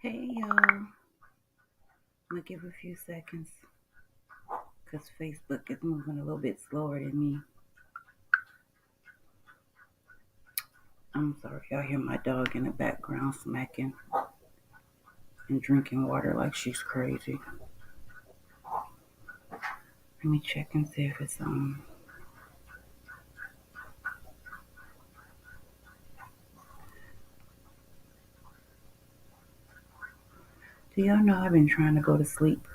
Hey y'all, I'm gonna give a few seconds because Facebook is moving a little bit slower than me. I'm sorry, y'all hear my dog in the background smacking and drinking water like she's crazy. Let me check and see if it's on. Do y'all know I've been trying to go to sleep?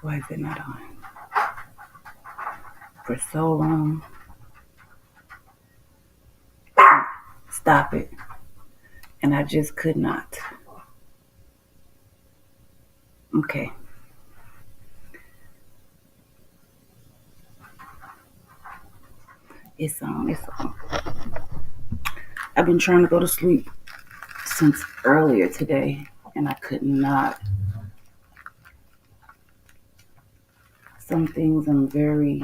Why is it not on? For so long. Stop it. And I just could not. Okay. It's on. It's on. I've been trying to go to sleep since earlier today and I could not. Some things I'm very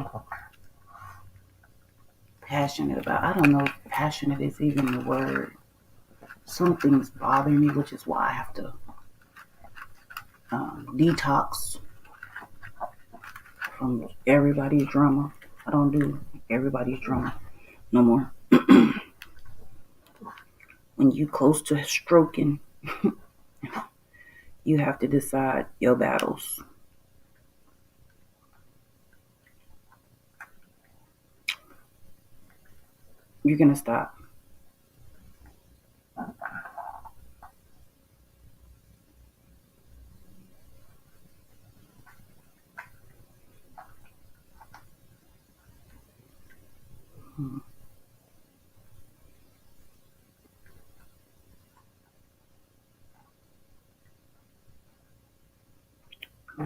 passionate about. I don't know if passionate is even the word. Some things bother me, which is why I have to detox from everybody's drama. I don't do everybody's drama no more. When you close to stroking, you have to decide your battles. You're gonna stop. I'm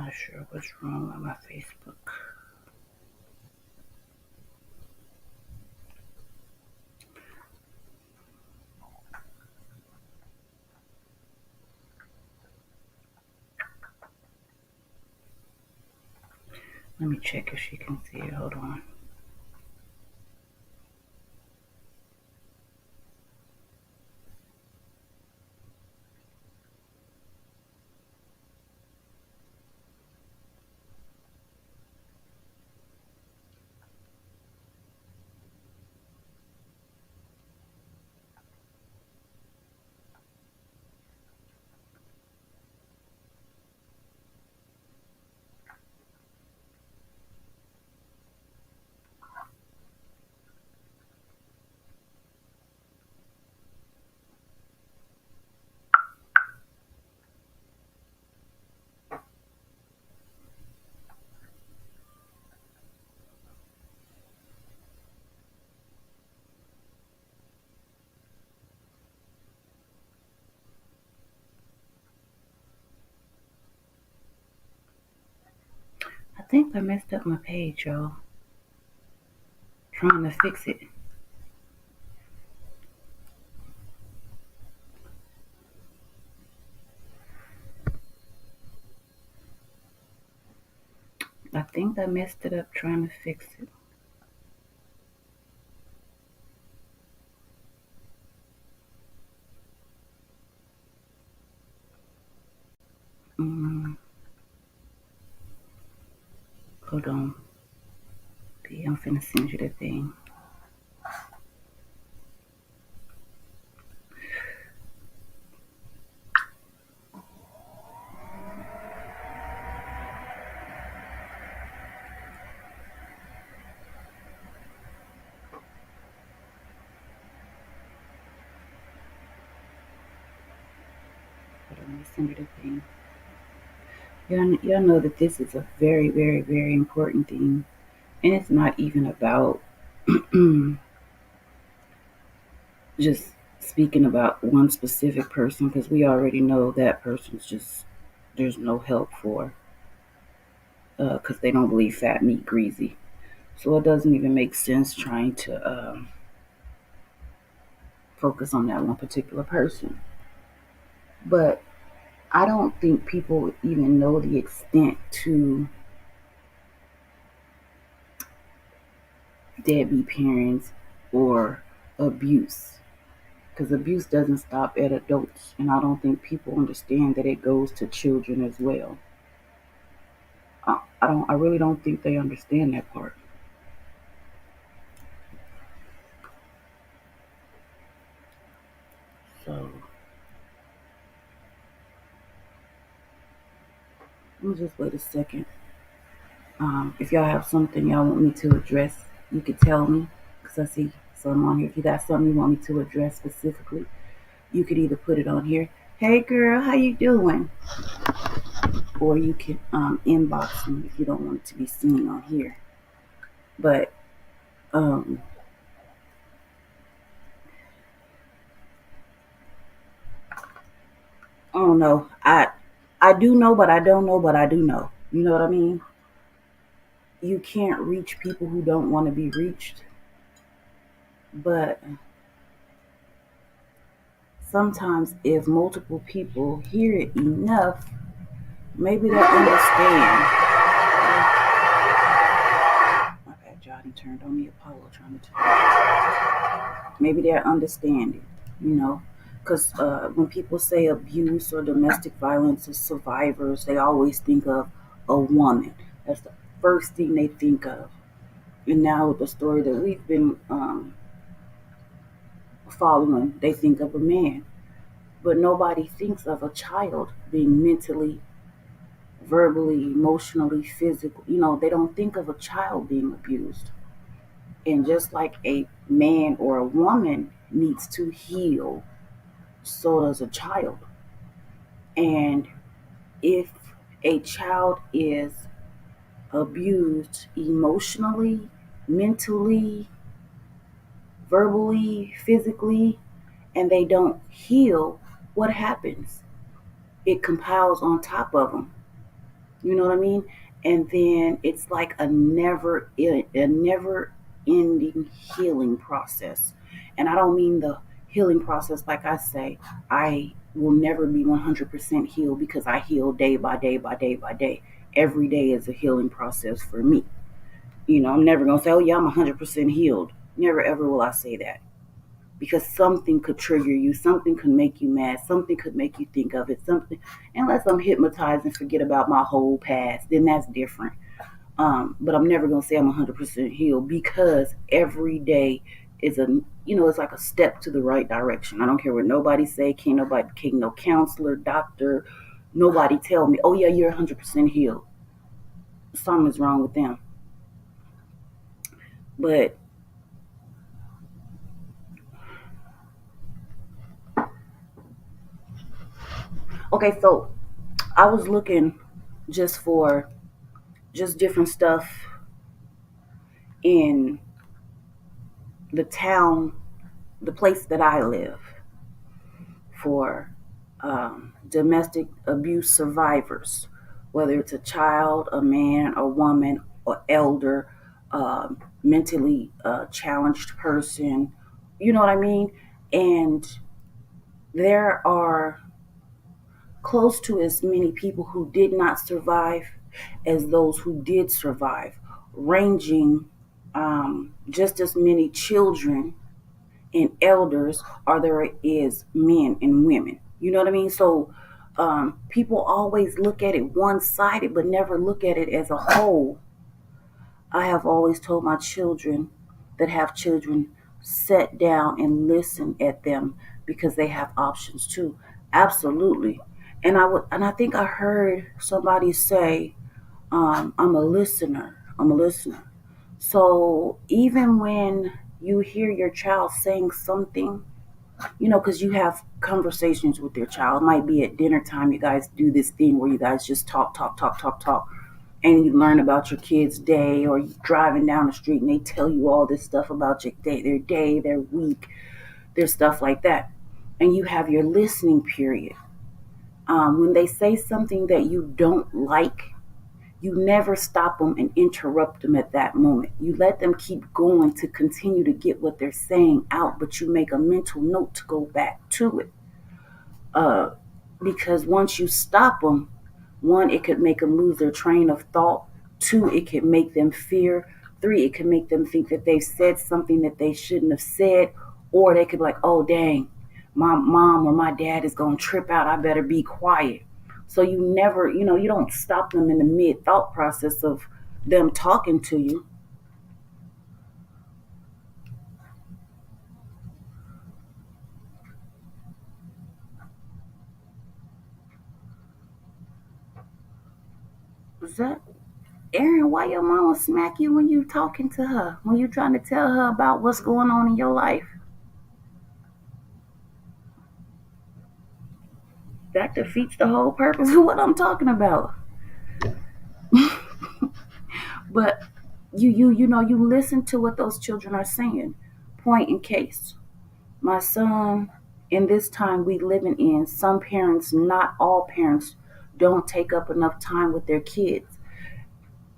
not sure what's wrong with my Facebook. Let me check if she can see it. Hold on. I think I messed up my page, y'all. Trying to fix it. I think I messed it up trying to fix it. Hold on. I'm finna send you the thing. Hold on, let me send you the thing. Y'all know that this is a very, very, very important thing. And it's not even about just speaking about one specific person because we already know that person's just, there's no help for because they don't believe fat meat greasy. So it doesn't even make sense trying to focus on that one particular person. But I don't think people even know the extent to deadbeat parents or abuse, because abuse doesn't stop at adults, and I don't think people understand that it goes to children as well. I really don't think they understand that part. So let me just wait a second. If y'all have something y'all want me to address, you could tell me, because I see some on here. If you got something you want me to address specifically, you could either put it on here. Hey girl, how you doing? Or you can inbox me if you don't want it to be seen on here. But um, I don't know. I do know, but I don't know, but I do know. You know what I mean? You can't reach people who don't want to be reached. But sometimes, if multiple people hear it enough, maybe they'll understand. My bad, Johnny turned on me. Apollo trying to maybe they're understanding, you know, because when people say abuse or domestic violence as survivors, they always think of a woman. That's the first thing they think of. And now with the story that we've been following, they think of a man. But nobody thinks of a child being mentally, verbally, emotionally, physically. You know, they don't think of a child being abused. And just like a man or a woman needs to heal, so does a child. And if a child is abused emotionally, mentally, verbally, physically, and they don't heal, what happens? It compiles on top of them. You know what I mean? And then it's like a never ending healing process. And I don't mean the healing process like I say. I will never be 100% healed, because I heal day by day by day by day. Every day is a healing process for me. You know, I'm never going to say, oh, yeah, I'm 100% healed. Never ever will I say that, because something could trigger you, something could make you mad, something could make you think of it, something. Unless I'm hypnotized and forget about my whole past, then that's different. But I'm never gonna say I'm 100% healed, because every day is it's like a step to the right direction. I don't care what nobody say. Can't no counselor, doctor, nobody tell me, oh yeah, you're 100% healed. Something's wrong with them. But okay, so I was looking just for just different stuff in the town, the place that I live, for domestic abuse survivors, whether it's a child, a man, a woman, or elder, mentally challenged person. You know what I mean? And there are close to as many people who did not survive as those who did survive, ranging just as many children and elders are there is men and women. You know what I mean? So people always look at it one sided, but never look at it as a whole. I have always told my children that have children, sit down and listen at them, because they have options too. Absolutely. And I think I heard somebody say, I'm a listener. I'm a listener. So even when you hear your child saying something, because you have conversations with your child. It might be at dinner time. You guys do this thing where you guys just talk, talk, talk, talk, talk, and you learn about your kid's day, or you're driving down the street and they tell you all this stuff about their day, their week, their stuff like that. And you have your listening period. When they say something that you don't like, you never stop them and interrupt them at that moment. You let them keep going to continue to get what they're saying out, but you make a mental note to go back to it. Uh, because once you stop them, one, it could make them lose their train of thought. Two, it could make them fear. 3, it can make them think that they've said something that they shouldn't have said, or they could be like, oh, dang, my mom or my dad is going to trip out. I better be quiet. So you never, you don't stop them in the mid thought process of them talking to you. Is that Aaron? Why your mama smack you when you talking to her? When you trying to tell her about what's going on in your life? That defeats the whole purpose of what I'm talking about. But you listen to what those children are saying. Point in case. My son, in this time we living in, some parents, not all parents, don't take up enough time with their kids.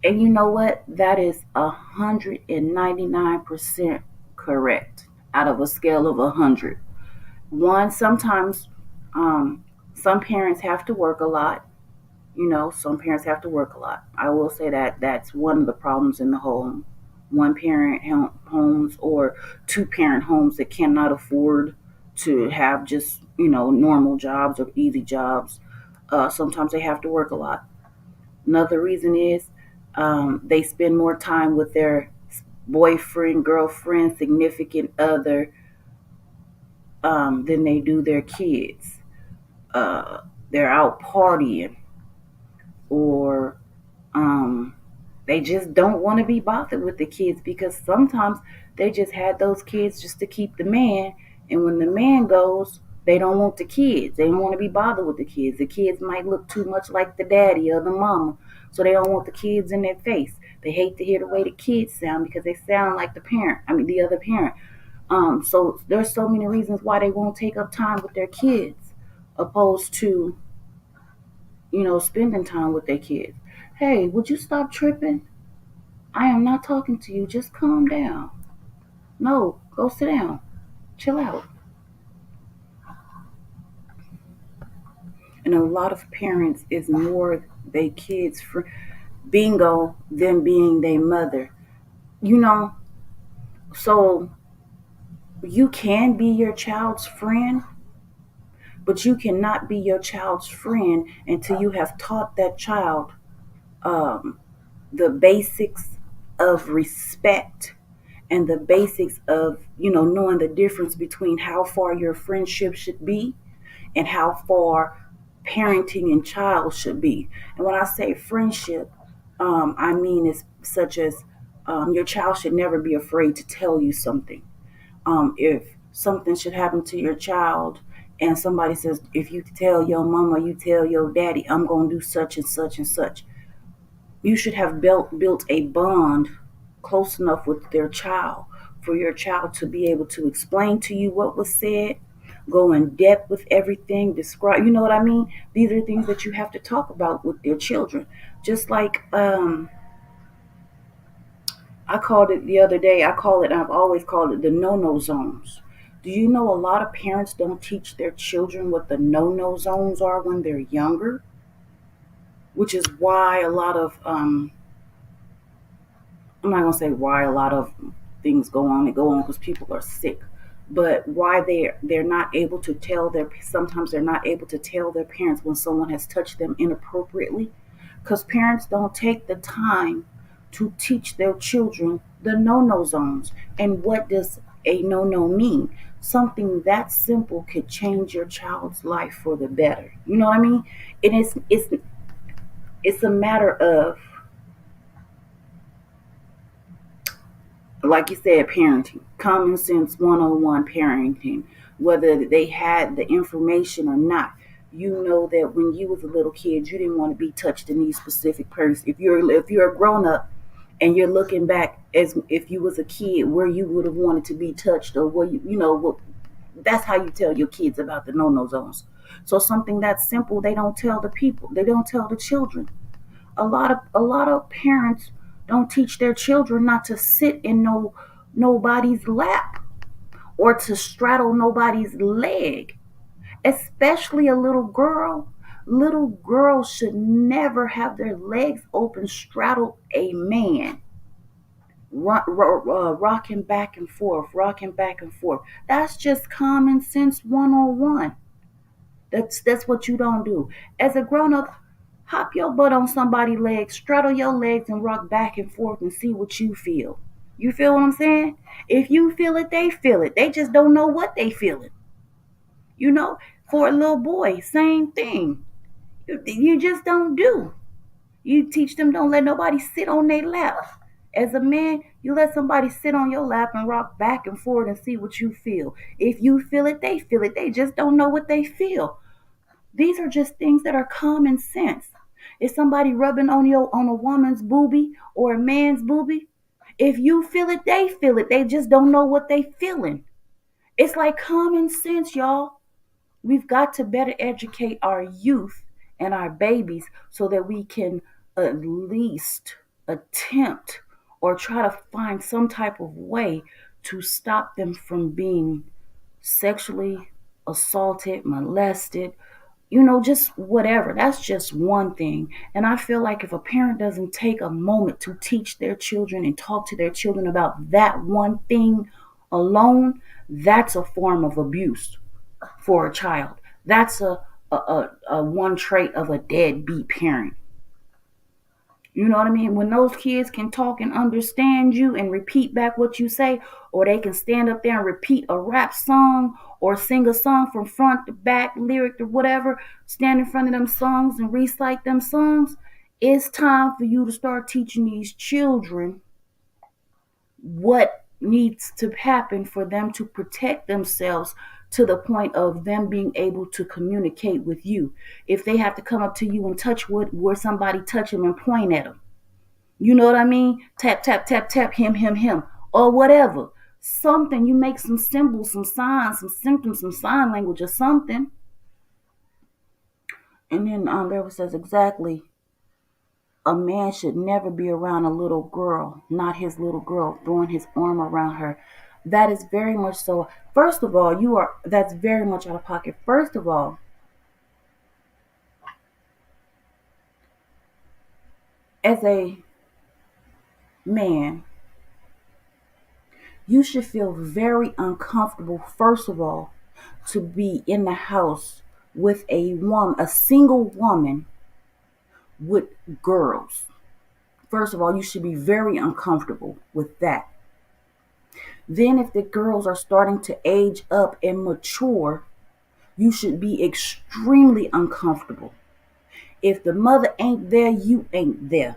And you know what? That is 199% correct out of a scale of 100. One, sometimes some parents have to work a lot. Some parents have to work a lot. I will say that that's one of the problems in the home. One parent homes or two parent homes that cannot afford to have just, normal jobs or easy jobs. Sometimes they have to work a lot. Another reason is they spend more time with their boyfriend, girlfriend, significant other than they do their kids. They're out partying, or um, they just don't want to be bothered with the kids because sometimes they just had those kids just to keep the man. And when the man goes, they don't want the kids. They don't want to be bothered with the kids. The kids might look too much like the daddy or the mama, so they don't want the kids in their face. They hate to hear the way the kids sound because they sound like the other parent. So there's so many reasons why they won't take up time with their kids, opposed to spending time with their kids. Hey, would you stop tripping? I am not talking to you. Just calm down. No, go sit down. Chill out. And a lot of parents is more they kids for bingo than being their mother. You know, so you can be your child's friend, but you cannot be your child's friend until you have taught that child um, the basics of respect and the basics of knowing the difference between how far your friendship should be and how far parenting and child should be. And when I say friendship, I mean it's such as your child should never be afraid to tell you something. If something should happen to your child and somebody says, if you tell your mama, you tell your daddy, I'm going to do such and such and such, you should have built a bond close enough with their child for your child to be able to explain to you what was said, go in depth with everything, describe, you know what I mean? These are things that you have to talk about with their children. Just like I called it the other day, I've always called it the no-no zones. Do you know a lot of parents don't teach their children what the no-no zones are when they're younger? Which is why a lot of I'm not gonna say why a lot of things go on and go on because people are sick, but why they're not able to tell their sometimes they're not able to tell their parents when someone has touched them inappropriately, because parents don't take the time to teach their children the no-no zones. And what does a no-no mean? Something that simple could change your child's life for the better. You know what I mean? And it's a matter of, like you said, parenting, common sense 101 parenting, whether they had the information or not. You know that when you was a little kid, you didn't want to be touched in these specific persons. If you're a grown up and you're looking back as if you was a kid, where you would have wanted to be touched, or where that's how you tell your kids about the no-no zones. So something that's simple, they don't tell the people, they don't tell the children. A lot of parents don't teach their children not to sit in nobody's lap or to straddle nobody's leg, especially a little girl. Little girls should never have their legs open straddle a man. rocking back and forth, rocking back and forth. That's just common sense 101. That's what you don't do. As a grown up, hop your butt on somebody's legs, straddle your legs, and rock back and forth and see what you feel. You feel what I'm saying? If you feel it, they feel it. They just don't know what they feeling. You know, for a little boy, same thing. You just don't do. You teach them don't let nobody sit on their lap. As a man, you let somebody sit on your lap and rock back and forth and see what you feel. If you feel it, they feel it. They just don't know what they feel. These are just things that are common sense. Is somebody rubbing on a woman's boobie or a man's boobie? If you feel it, they feel it. They just don't know what they feeling. It's like common sense, y'all. We've got to better educate our youth and our babies so that we can at least attempt or try to find some type of way to stop them from being sexually assaulted, molested, just whatever. That's just one thing. And I feel like if a parent doesn't take a moment to teach their children and talk to their children about that one thing alone, that's a form of abuse for a child. That's a one trait of a deadbeat parent. You know what I mean? When those kids can talk and understand you and repeat back what you say, or they can stand up there and repeat a rap song or sing a song from front to back, lyric or whatever, stand in front of them songs and recite them songs, it's time for you to start teaching these children what needs to happen for them to protect themselves to the point of them being able to communicate with you. If they have to come up to you and touch where somebody touch them and point at them, you know what I mean? Tap, tap, tap, tap, him, or whatever. Something, you make some symbols, some signs, some symptoms, some sign language or something. And then there says exactly, a man should never be around a little girl, not his little girl, throwing his arm around her. That is very much so. First of all, that's very much out of pocket. First of all, as a man, you should feel very uncomfortable, first of all, to be in the house with a single woman with girls. First of all, you should be very uncomfortable with that. Then, if the girls are starting to age up and mature, you should be extremely uncomfortable. If the mother ain't there, you ain't there.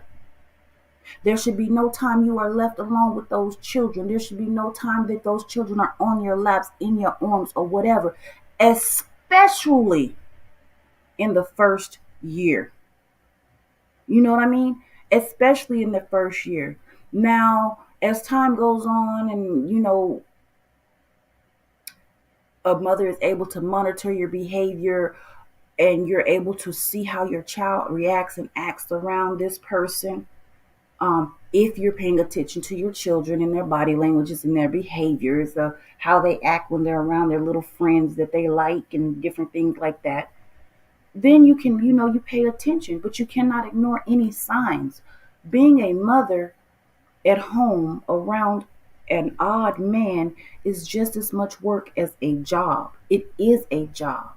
There should be no time you are left alone with those children. There should be no time that those children are on your laps, in your arms, or whatever, especially in the first year. You know what I mean? Especially in the first year. Now, as time goes on and, a mother is able to monitor your behavior and you're able to see how your child reacts and acts around this person, if you're paying attention to your children and their body languages and their behaviors, how they act when they're around their little friends that they like and different things like that, then you can, you pay attention, but you cannot ignore any signs. Being a mother at home around an odd man is just as much work as a job. It is a job.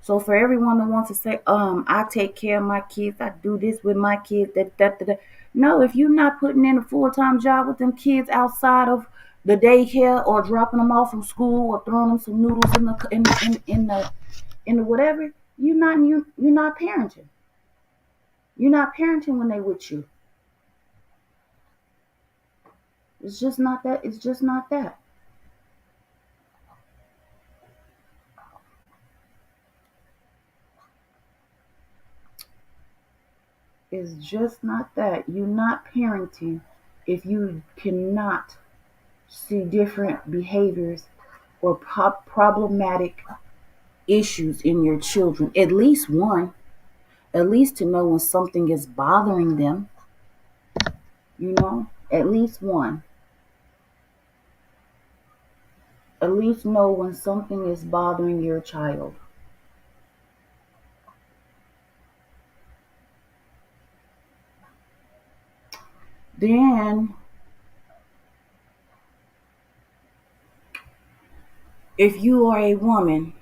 So for everyone that wants to say, I take care of my kids, I do this with my kids, that. No, if you're not putting in a full-time job with them kids outside of the daycare or dropping them off from school or throwing them some noodles in the whatever, you're not parenting. You're not parenting when they with you. It's just not that. It's just not that. It's just not that. You're not parenting if you cannot see different behaviors or problematic issues in your children. At least one. At least to know when something is bothering them. At least one. At least know when something is bothering your child. Then If you are a woman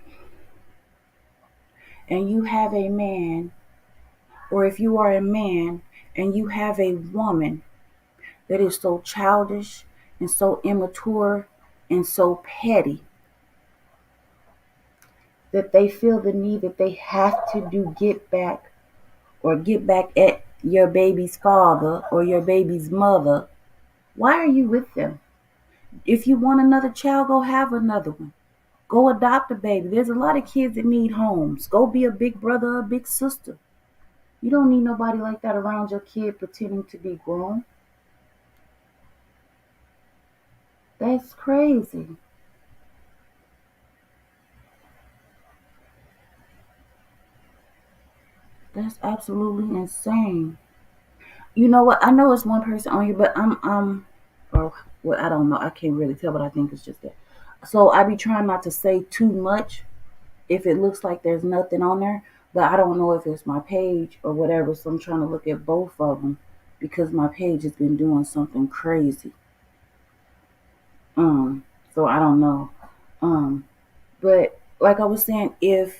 and you have a man, or if you are a man and you have a woman that is so childish and so immature and so petty that they feel the need that they have to do get back or get back at your baby's father or your baby's mother, why are you with them? If you want another child, go have another one. Go adopt a baby. There's a lot of kids that need homes. Go be a big brother or a big sister. You don't need nobody like that around your kid pretending to be grown. That's crazy. That's absolutely insane. You know what? I know it's one person on here, but or well, I don't know. I can't really tell, but I think it's just that. So I be trying not to say too much if it looks like there's nothing on there, but I don't know if it's my page or whatever. So I'm trying to look at both of them because my page has been doing something crazy. Um, so I don't know. Um, but like I was saying, if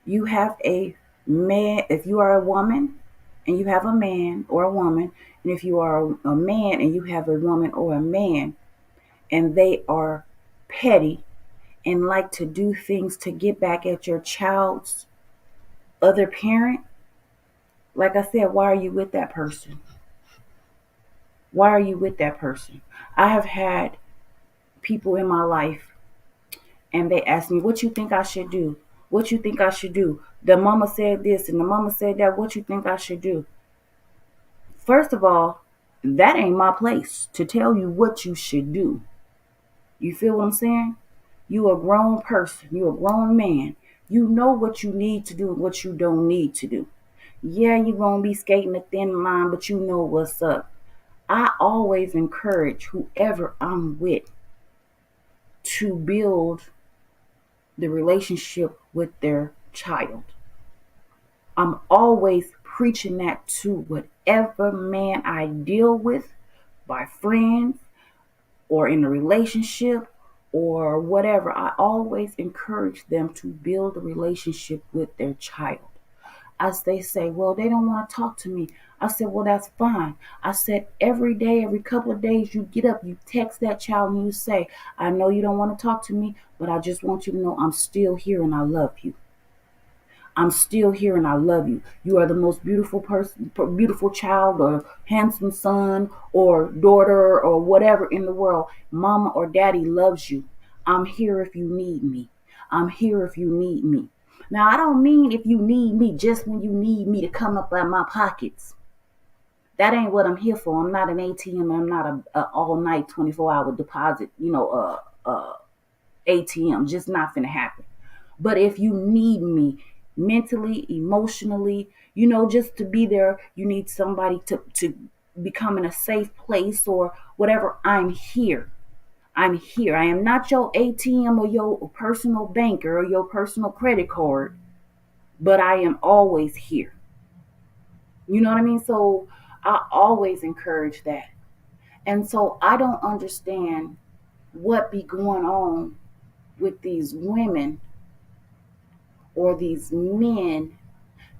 you have a man, if you are a woman and you have a man or a woman, and if you are a man and you have a woman or a man, and they are petty and like to do things to get back at your child's other parent, like I said, why are you with that person? Why are you with that person? I have had people in my life and they ask me, what you think I should do? What you think I should do? The mama said this and the mama said that. What you think I should do? First of all, that ain't my place to tell you what you should do. You feel what I'm saying? You a grown person. You a grown man. You know what you need to do and what you don't need to do. Yeah, you're going to be skating a thin line, but you know what's up. I always encourage whoever I'm with to build the relationship with their child. I'm always preaching that to whatever man I deal with, by friends or in a relationship or whatever. I always encourage them to build a relationship with their child. As they say, well, they don't want to talk to me. I said, well, that's fine. I said, every day, every couple of days, you get up, you text that child and you say, I know you don't want to talk to me, but I just want you to know I'm still here and I love you. I'm still here and I love you. You are the most beautiful person, beautiful child or handsome son or daughter or whatever in the world. Mama or daddy loves you. I'm here if you need me. I'm here if you need me. Now, I don't mean if you need me just when you need me to come up out my pockets. That ain't what I'm here for. I'm not an ATM. I'm not a all night 24-hour deposit, ATM. Just not finna happen. But if you need me mentally, emotionally, just to be there, you need somebody to become in a safe place or whatever, I'm here. I'm here. I am not your ATM or your personal banker or your personal credit card, but I am always here. You know what I mean? So I always encourage that. And so I don't understand what be going on with these women or these men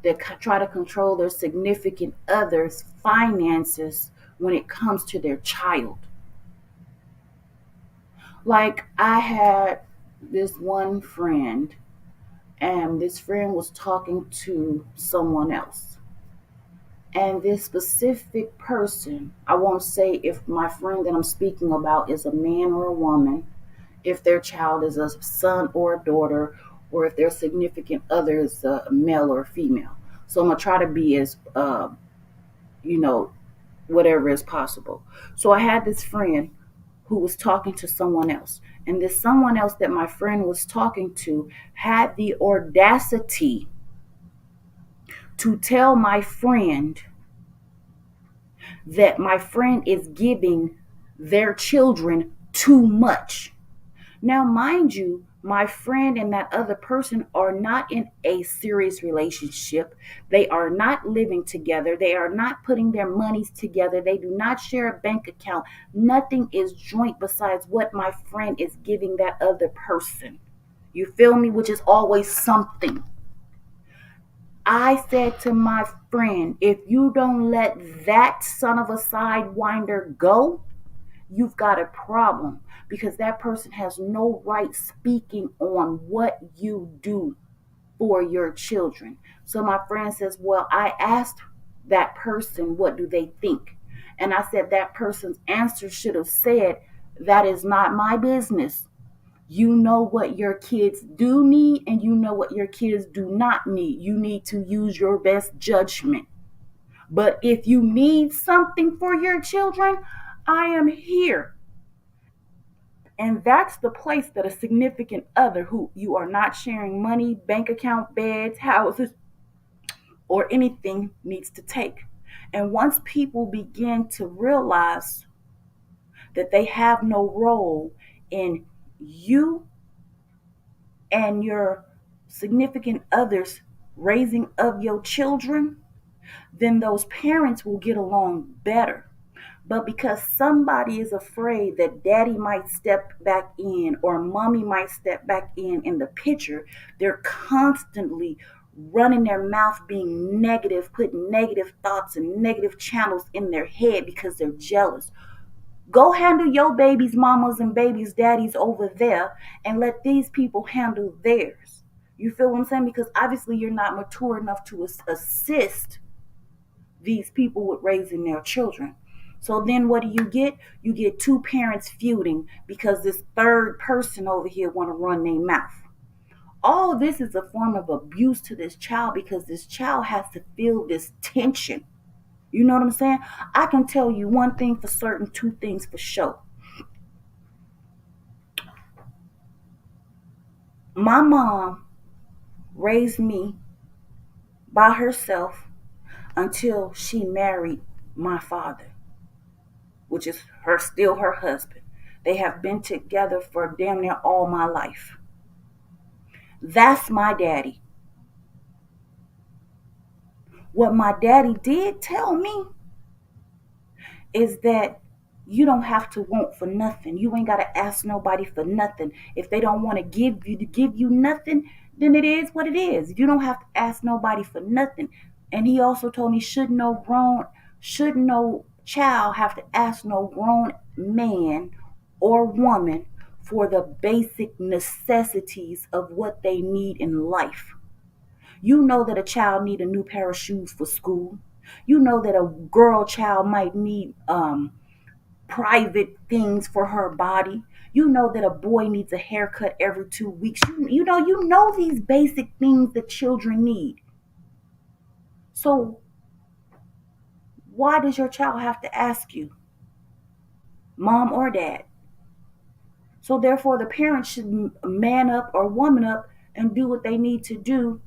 that try to control their significant others' finances when it comes to their child. Like I had this one friend, and this friend was talking to someone else. And this specific person, I won't say if my friend that I'm speaking about is a man or a woman, if their child is a son or a daughter, or if their significant other is a male or a female. So I'm gonna try to be as you know, whatever is possible. So I had this friend who was talking to someone else. And this someone else that my friend was talking to had the audacity to tell my friend that my friend is giving their children too much. Now, mind you, my friend and that other person are not in a serious relationship. They are not living together. They are not putting their monies together. They do not share a bank account. Nothing is joint besides what my friend is giving that other person. You feel me? Which is always something. I said to my friend, if you don't let that son of a sidewinder go, you've got a problem, because that person has no right speaking on what you do for your children. So my friend says, well, I asked that person, what do they think? And I said, that person's answer should have said, that is not my business. You know what your kids do need, and you know what your kids do not need. You need to use your best judgment. But if you need something for your children, I am here. And that's the place that a significant other who you are not sharing money, bank account, beds, houses, or anything needs to take. And once people begin to realize that they have no role in you and your significant others raising of your children, then those parents will get along better. But because somebody is afraid that daddy might step back in or mommy might step back in the picture, they're constantly running their mouth being negative, putting negative thoughts and negative channels in their head because they're jealous. Go handle your babies, mamas and babies, daddies over there, and let these people handle theirs. You feel what I'm saying? Because obviously you're not mature enough to assist these people with raising their children. So then what do you get? You get two parents feuding because this third person over here want to run their mouth. All of this is a form of abuse to this child because this child has to feel this tension. You know what I'm saying? I can tell you one thing for certain, two things for sure. My mom raised me by herself until she married my father, which is her still her husband. They have been together for damn near all my life. That's my daddy. What my daddy did tell me is that you don't have to want for nothing. You ain't gotta ask nobody for nothing. If they don't want to give you nothing, then it is what it is. You don't have to ask nobody for nothing. And he also told me should no child have to ask no grown man or woman for the basic necessities of what they need in life. You know that a child need a new pair of shoes for school. You know that a girl child might need private things for her body. You know that a boy needs a haircut every 2 weeks. You know these basic things that children need. So why does your child have to ask you, mom or dad? So therefore, the parents should man up or woman up and do what they need to do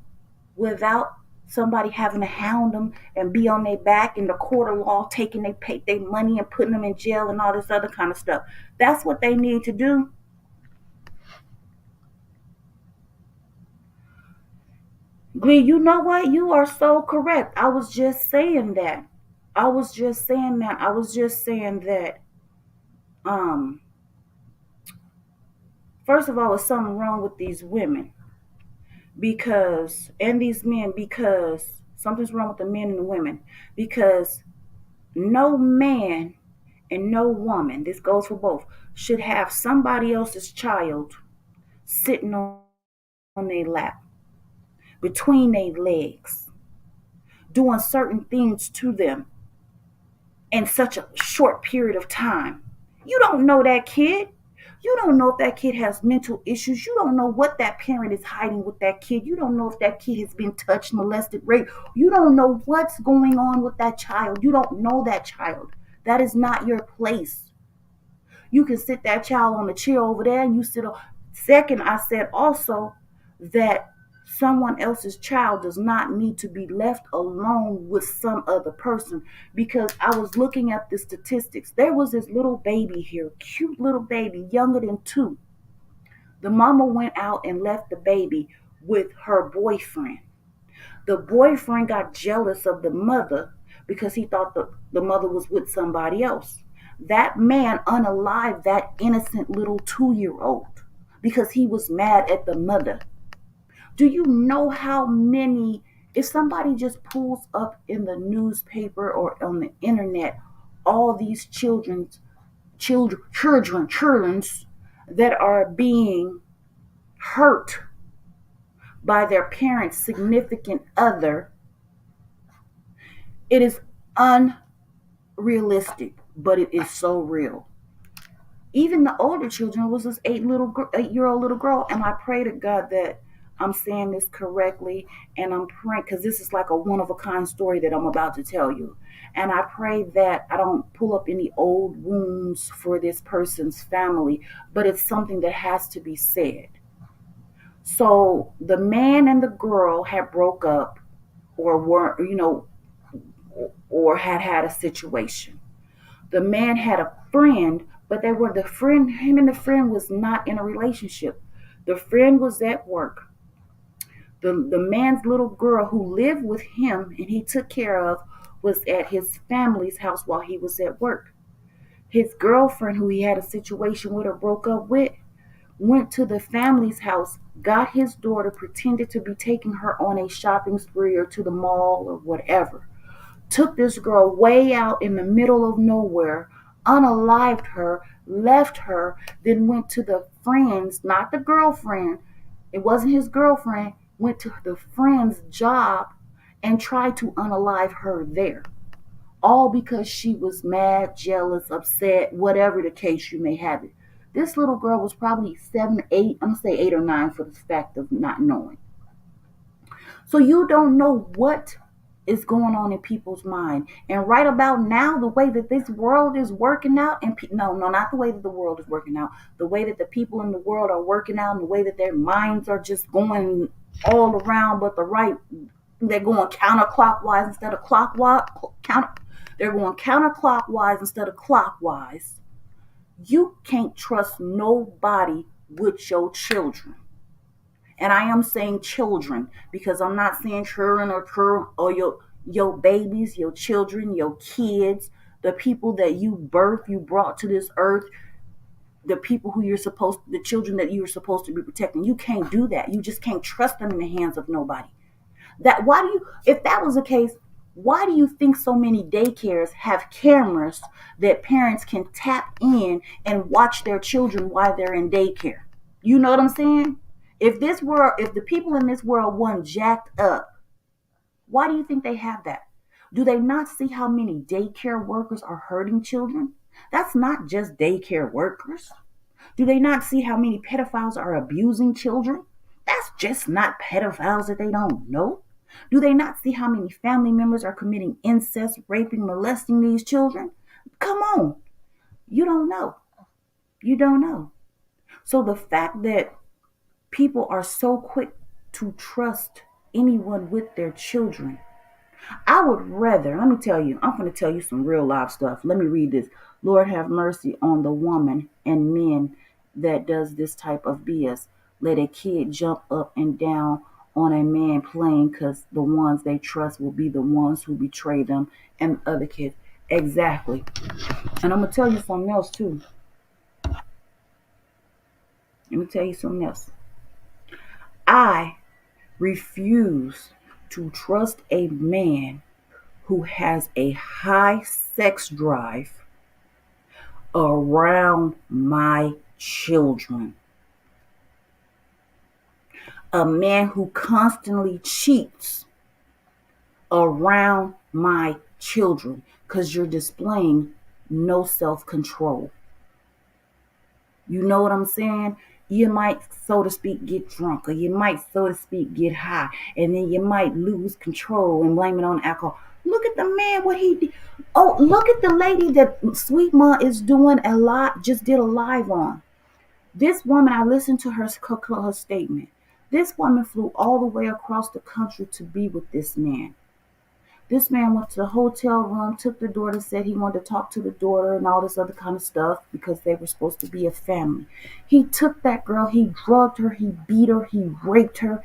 without somebody having to hound them and be on their back in the court of law, taking their money and putting them in jail and all this other kind of stuff. That's what they need to do. Glee, you know what? You are so correct. I was just saying that. I was just saying that. I was just saying that. Um, First of all, there's something wrong with these women and these men, because something's wrong with the men and the women, because no man and no woman, this goes for both, should have somebody else's child sitting on their lap, between their legs, doing certain things to them in such a short period of time. You don't know that kid. You don't know if that kid has mental issues. You don't know what that parent is hiding with that kid. You don't know if that kid has been touched, molested, raped. You don't know what's going on with that child. You don't know that child. That is not your place. You can sit that child on the chair over there and you sit on. Second, I said also that someone else's child does not need to be left alone with some other person, because I was looking at the statistics. There was this little baby here, cute little baby, younger than 2, The mama went out and left the baby with her boyfriend. The boyfriend got jealous of the mother because he thought the mother was with somebody else. That man unalived that innocent little 2-year-old because he was mad at the mother. Do you know how many, if somebody just pulls up in the newspaper or on the internet, all these children's that are being hurt by their parents' significant other, it is unrealistic, but it is so real. Even the older children was this 8-year-old little girl, and I pray to God that I'm saying this correctly, and I'm praying because this is like a one of a kind story that I'm about to tell you, and I pray that I don't pull up any old wounds for this person's family, but it's something that has to be said. So the man and the girl had broke up, or were, or had a situation. The man had a friend, but him and the friend was not in a relationship. The friend was at work. The man's little girl who lived with him and he took care of was at his family's house while he was at work. His girlfriend, who he had a situation with or broke up with, went to the family's house, got his daughter, pretended to be taking her on a shopping spree or to the mall or whatever, took this girl way out in the middle of nowhere, unalived her, left her, then went to the friends, not the girlfriend. It wasn't his girlfriend, went to the friend's job and tried to unalive her there. All because she was mad, jealous, upset, whatever the case you may have it. This little girl was probably 7, 8, I'm gonna say 8 or 9 for the fact of not knowing. So you don't know what is going on in people's mind. And right about now, the way that this world is working out, and no, not the way that the world is working out, the way that the people in the world are working out, and the way that their minds are just going all around, but they're going counterclockwise instead of clockwise. They're going counterclockwise instead of clockwise. You can't trust nobody with your children. And I am saying children because I'm not saying children or your babies, your children, your kids, the people that you brought to this earth, the children that you're supposed to be protecting. You can't do that. You just can't trust them in the hands of nobody. If that was the case, why do you think so many daycares have cameras that parents can tap in and watch their children while they're in daycare? You know what I'm saying? If the people in this world weren't jacked up, why do you think they have that? Do they not see how many daycare workers are hurting children? That's not just daycare workers. Do they not see how many pedophiles are abusing children? That's just not pedophiles that they don't know. Do they not see how many family members are committing incest, raping, molesting these children? Come on. You don't know. You don't know. So the fact that people are so quick to trust anyone with their children, I would rather, let me tell you, I'm going to tell you some real live stuff. Let me read this. Lord have mercy on the woman and men that does this type of BS. Let a kid jump up and down on a man playing because the ones they trust will be the ones who betray them and other kids. Exactly. And I'm going to tell you something else too. Let me tell you something else. I refuse to trust a man who has a high sex drive around my children. A man who constantly cheats around my children because you're displaying no self-control. You know what I'm saying? You might, so to speak, get drunk, or you might, so to speak, get high, and then you might lose control and blame it on alcohol. Look at the man, what he did. Oh, look at the lady that Sweet Ma is doing just did a live on. This woman, I listened to her statement. This woman flew all the way across the country to be with this man. This man went to the hotel room, took the daughter, said he wanted to talk to the daughter and all this other kind of stuff because they were supposed to be a family. He took that girl, he drugged her, he beat her, he raped her,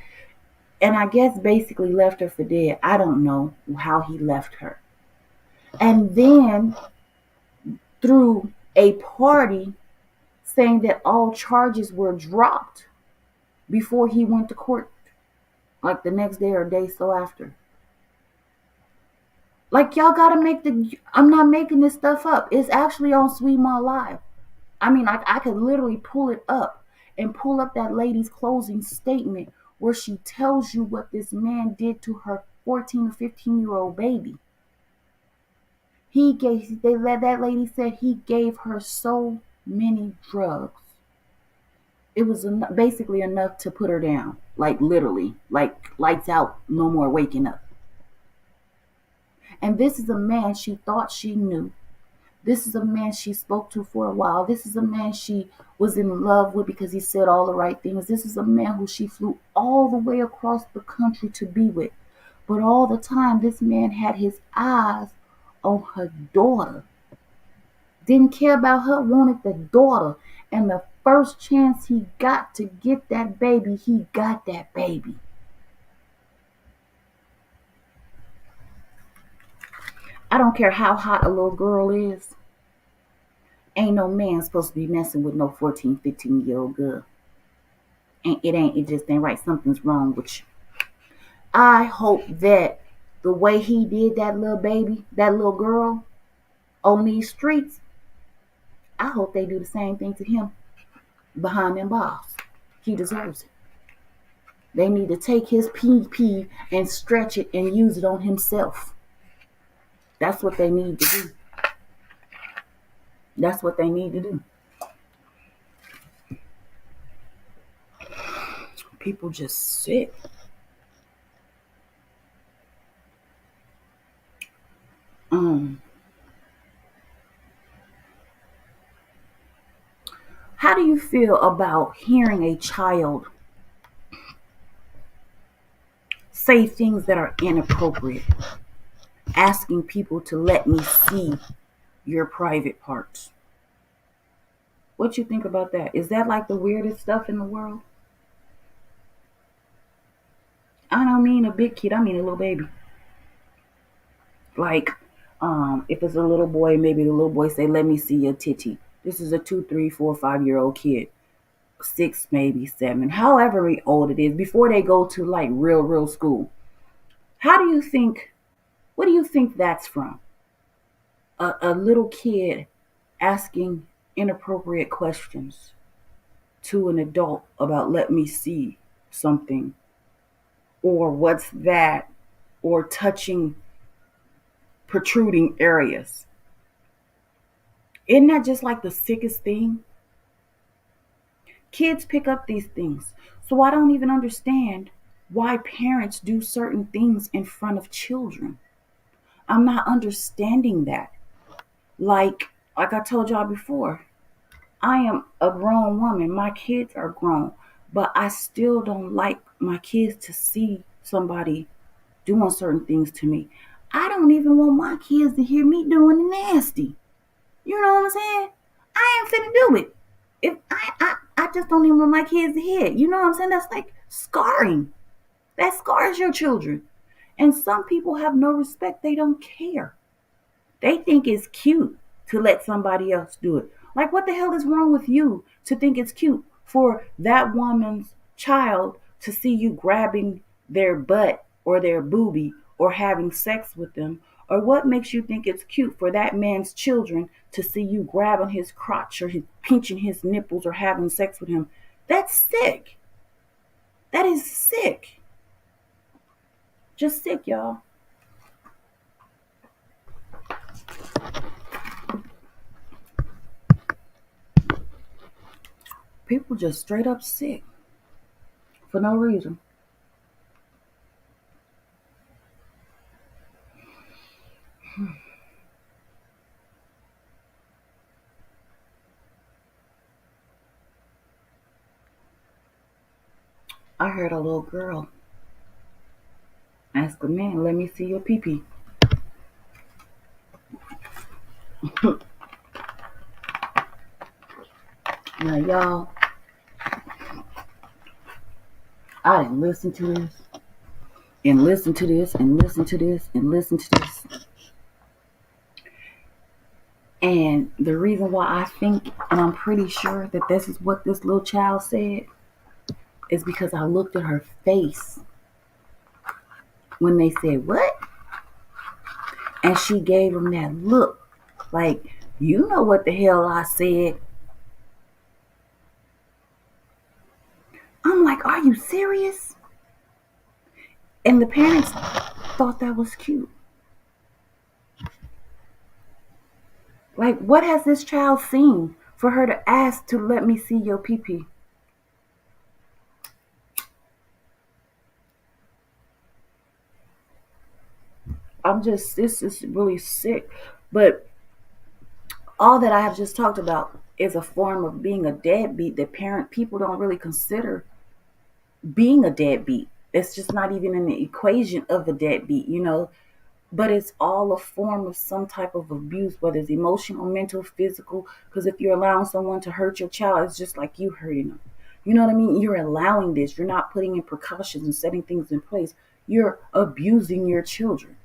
and I guess basically left her for dead. I don't know how he left her. And then through a party saying that all charges were dropped before he went to court, like the next day or a day so after. Like y'all gotta make the. I'm not making this stuff up. It's actually on Sweet Mall Live. I mean, I could literally pull it up and pull up that lady's closing statement where she tells you what this man did to her 14 or 15-year-old baby. That lady said he gave her so many drugs. It was basically enough to put her down, like literally, like lights out, no more waking up. And this is a man she thought she knew. This is a man she spoke to for a while. This is a man she was in love with because he said all the right things. This is a man who she flew all the way across the country to be with. But all the time, this man had his eyes on her daughter. Didn't care about her, wanted the daughter. And the first chance he got to get that baby, he got that baby. I don't care how hot a little girl is. Ain't no man supposed to be messing with no 14, 15-year-old girl. And it just ain't right. Something's wrong with you. I hope that the way he did that little baby, that little girl on these streets, I hope they do the same thing to him behind them bars. He deserves it. They need to take his pee and stretch it and use it on himself. That's what they need to do. That's what they need to do. People just sick. How do you feel about hearing a child say things that are inappropriate? Asking people to let me see your private parts. What you think about that? Is that like the weirdest stuff in the world? I don't mean a big kid, I mean a little baby. Like, if it's a little boy, maybe the little boy say, let me see your titty. This is a 2, 3, 4, 5-year-old kid. 6, maybe 7, however old it is, before they go to like real school. How do you think, what do you think that's from? A little kid asking inappropriate questions to an adult about let me see something, or what's that, or touching protruding areas. Isn't that just like the sickest thing? Kids pick up these things. So I don't even understand why parents do certain things in front of children. I'm not understanding that. Like I told y'all before, I am a grown woman. My kids are grown, but I still don't like my kids to see somebody doing certain things to me. I don't even want my kids to hear me doing the nasty. You know what I'm saying? I ain't finna do it. If I just don't even want my kids to hear it. You know what I'm saying? That's like scarring. That scars your children. And some people have no respect. They don't care. They think it's cute to let somebody else do it. Like, what the hell is wrong with you to think it's cute for that woman's child to see you grabbing their butt or their boobie or having sex with them? Or what makes you think it's cute for that man's children to see you grabbing his crotch or pinching his nipples or having sex with him? That's sick. That is sick. Just sick, y'all. People just straight up sick for no reason. I heard a little girl ask a man, let me see your pee pee. Now, y'all, I didn't listen to this and listen to this and listen to this and listen to this. And the reason why I think, and I'm pretty sure that this is what this little child said, is because I looked at her face when they said, "What?" And she gave him that look like, you know what the hell I said. I'm like, are you serious? And the parents thought that was cute. Like, what has this child seen for her to ask to let me see your pee-pee? This is really sick. But all that I have just talked about is a form of being a deadbeat that parent people don't really consider being a deadbeat. It's just not even in the equation of a deadbeat, but it's all a form of some type of abuse, whether it's emotional, mental, physical. Because if you're allowing someone to hurt your child, it's just like you hurting them. You know what I mean? You're allowing this. You're not putting in precautions and setting things in place. You're abusing your children.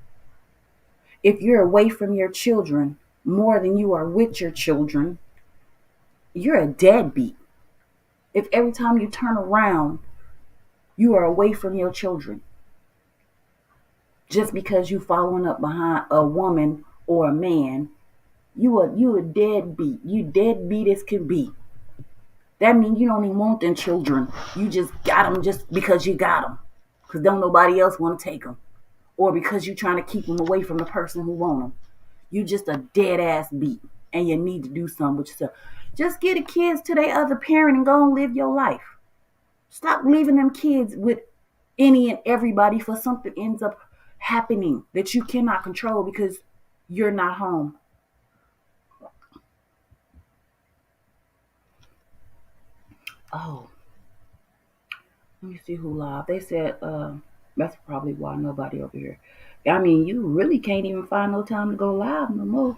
If you're away from your children more than you are with your children, you're a deadbeat. If every time you turn around, you are away from your children just because you following up behind a woman or a man, you a deadbeat. You deadbeat as can be. That means you don't even want them children. You just got them just because you got them, because don't nobody else want to take them, or because you're trying to keep them away from the person who want them. You just a dead ass beat, and you need to do something with yourself. Just get the kids to their other parent and go and live your life. Stop leaving them kids with any and everybody for something ends up happening that you cannot control because you're not home. Oh, let me see who live. They said that's probably why nobody over here. I mean, you really can't even find no time to go live no more.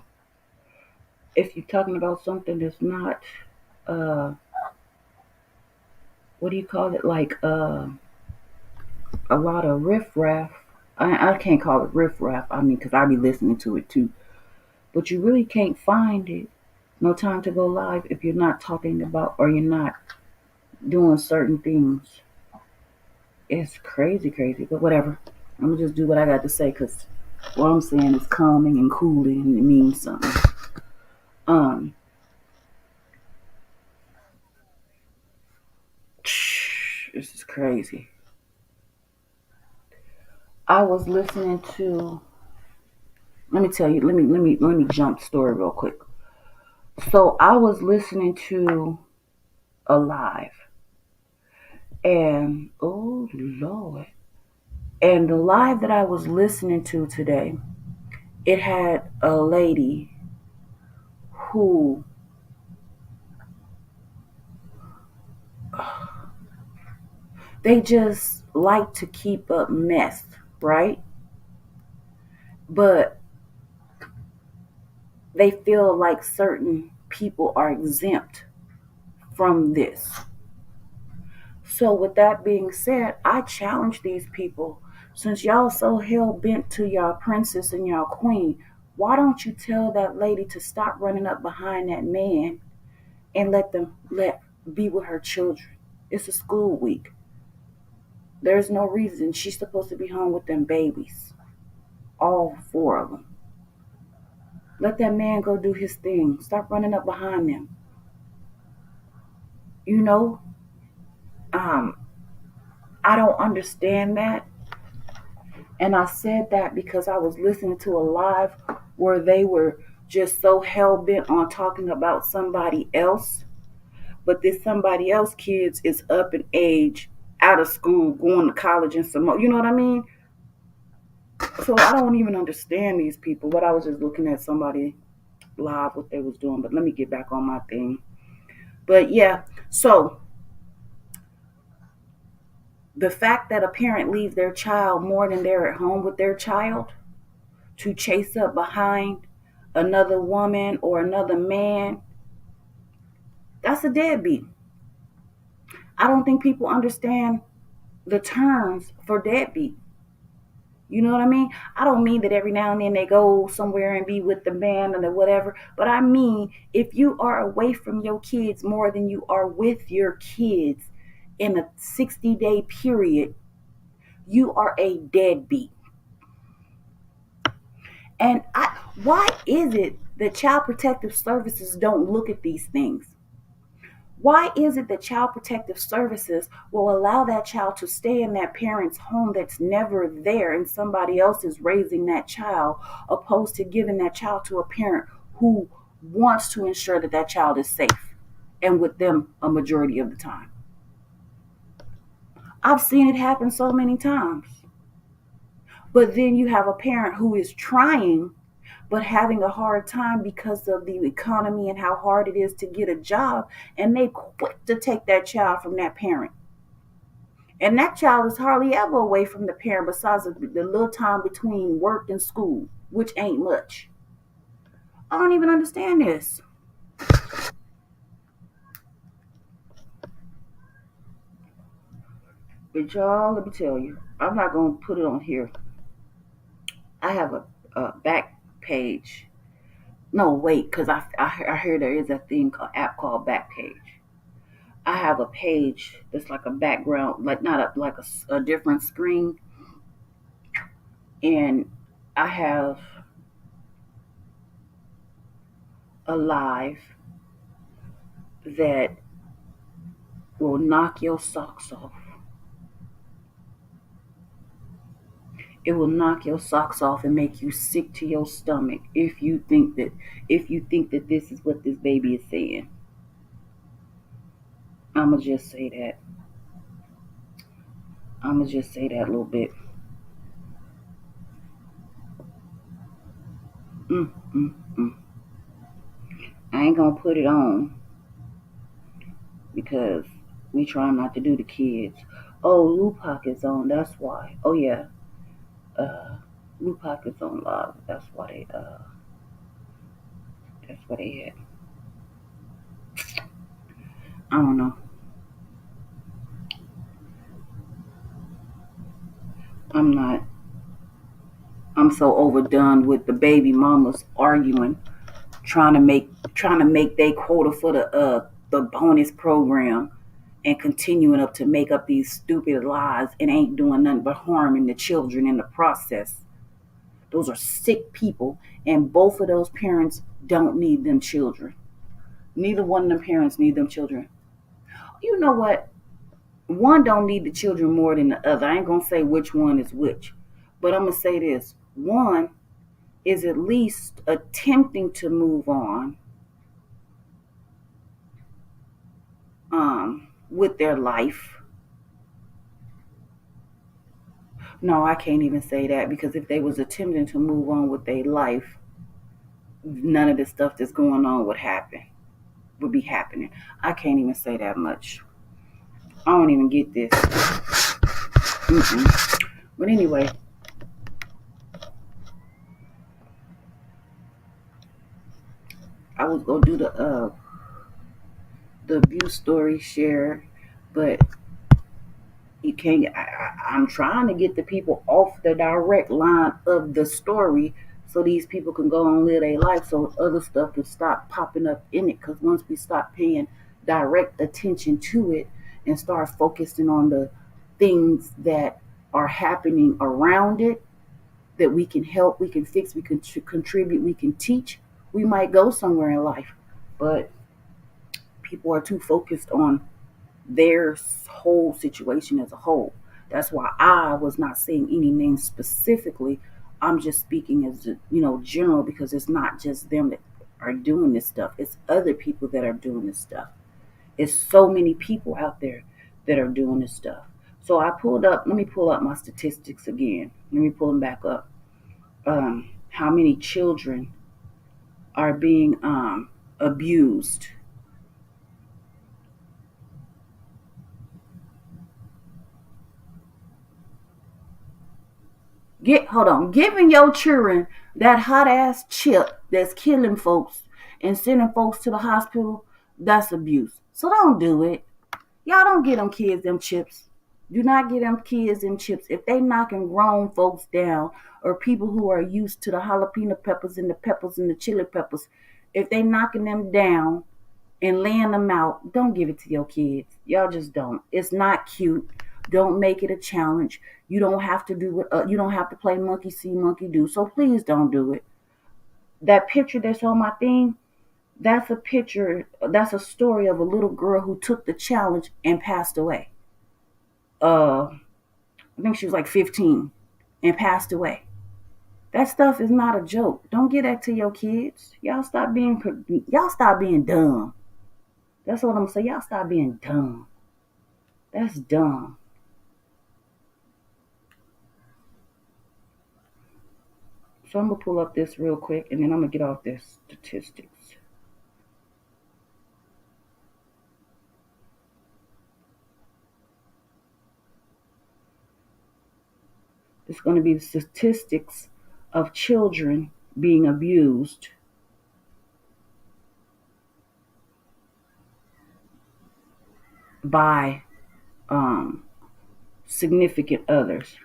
If you're talking about something that's not uh what do you call it? Like a lot of riffraff. I can't call it riffraff. I mean, because I be listening to it too. But you really can't find it. No time to go live if you're not talking about or you're not doing certain things. It's crazy, crazy. But whatever. I'm gonna just do what I got to say because what I'm saying is calming and cooling and it means something. Um, this is crazy. I was listening to. Let me tell you. Let me jump story real quick. So I was listening to Alive, and oh Lord, and the live that I was listening to today, it had a lady who they just like to keep up mess, right? But they feel like certain people are exempt from this. So, with that being said, I challenge these people. Since y'all so hell bent to y'all princess and y'all queen, why don't you tell that lady to stop running up behind that man and let them let be with her children? It's a school week. There's no reason she's supposed to be home with them babies, all four of them. Let that man go do his thing. Stop running up behind them. You know, um, I don't understand that. And I said that because I was listening to a live where they were just so hell bent on talking about somebody else. But this somebody else kids is up in age, out of school, going to college and some more. You know what I mean? So I don't even understand these people. But I was just looking at somebody live what they was doing. But let me get back on my thing. But yeah, so the fact that a parent leaves their child more than they're at home with their child to chase up behind another woman or another man, that's a deadbeat. I don't think people understand the terms for deadbeat. You know what I mean? I don't mean that every now and then they go somewhere and be with the man or the whatever, but I mean if you are away from your kids more than you are with your kids in a 60-day period, you are a deadbeat. And why is it that Child Protective Services don't look at these things? Why is it that Child Protective Services will allow that child to stay in that parent's home that's never there and somebody else is raising that child, opposed to giving that child to a parent who wants to ensure that that child is safe and with them a majority of the time? I've seen it happen so many times. But then you have a parent who is trying but having a hard time because of the economy and how hard it is to get a job, and they quit to take that child from that parent. And that child is hardly ever away from the parent besides the little time between work and school, which ain't much. I don't even understand this. But y'all, let me tell you, I'm not going to put it on here. I have a back page. No, wait, because I hear there is a thing, called app called Backpage. I have a page that's like a background, like not like a different screen, and I have a live that will knock your socks off. It will knock your socks off and make you sick to your stomach if you think that this is what this baby is saying. I'ma just say that. I'ma just say that a little bit. Mm, mm, mm. I ain't gonna put it on because we try not to do the kids. Oh, Lupac is on. That's why. Oh yeah, uh, Lupac is on live. That's why they. That's why they had. I don't know. I'm not. I'm so overdone with the baby mamas arguing, trying to make their quota for the bonus program, and continuing up to make up these stupid lies and ain't doing nothing but harming the children in the process. Those are sick people, and both of those parents don't need them children. Neither one of them parents need them children. You know what? One don't need the children more than the other. I ain't gonna say which one is which, but I'm gonna say this: one is at least attempting to move on with their life. No, I can't even say that, because if they was attempting to move on with their life, none of the stuff that's going on would be happening. I can't even say that much. I don't even get this. Mm-mm. But anyway, I was gonna do the abuse story share, but you can't. I'm trying to get the people off the direct line of the story so these people can go and live their life, so other stuff can stop popping up in it. Because once we stop paying direct attention to it and start focusing on the things that are happening around it, that we can help, we can fix, we can contribute, we can teach, we might go somewhere in life. But people are too focused on their whole situation as a whole. That's why I was not saying any names specifically. I'm just speaking as general, because it's not just them that are doing this stuff. It's other people that are doing this stuff. It's so many people out there that are doing this stuff. So I pulled up. Let me pull up my statistics again. Let me pull them back up. How many children are being abused? Hold on. Giving your children that hot ass chip that's killing folks and sending folks to the hospital, that's abuse. So don't do it. Y'all don't get them kids them chips. Do not get them kids them chips. If they knocking grown folks down or people who are used to the jalapeno peppers and the chili peppers, if they knocking them down and laying them out, don't give it to your kids. Y'all just don't. It's not cute. Don't make it a challenge. You don't have to do it. You don't have to play monkey see, monkey do. So please don't do it. That picture that's on my thing, that's a picture. That's a story of a little girl who took the challenge and passed away. I think she was like 15 and passed away. That stuff is not a joke. Don't get that to your kids. Y'all stop being dumb. That's what I'm gonna say. Y'all stop being dumb. That's dumb. So I'm gonna pull up this real quick and then I'm gonna get off this statistics. It's gonna be the statistics of children being abused by um, significant others.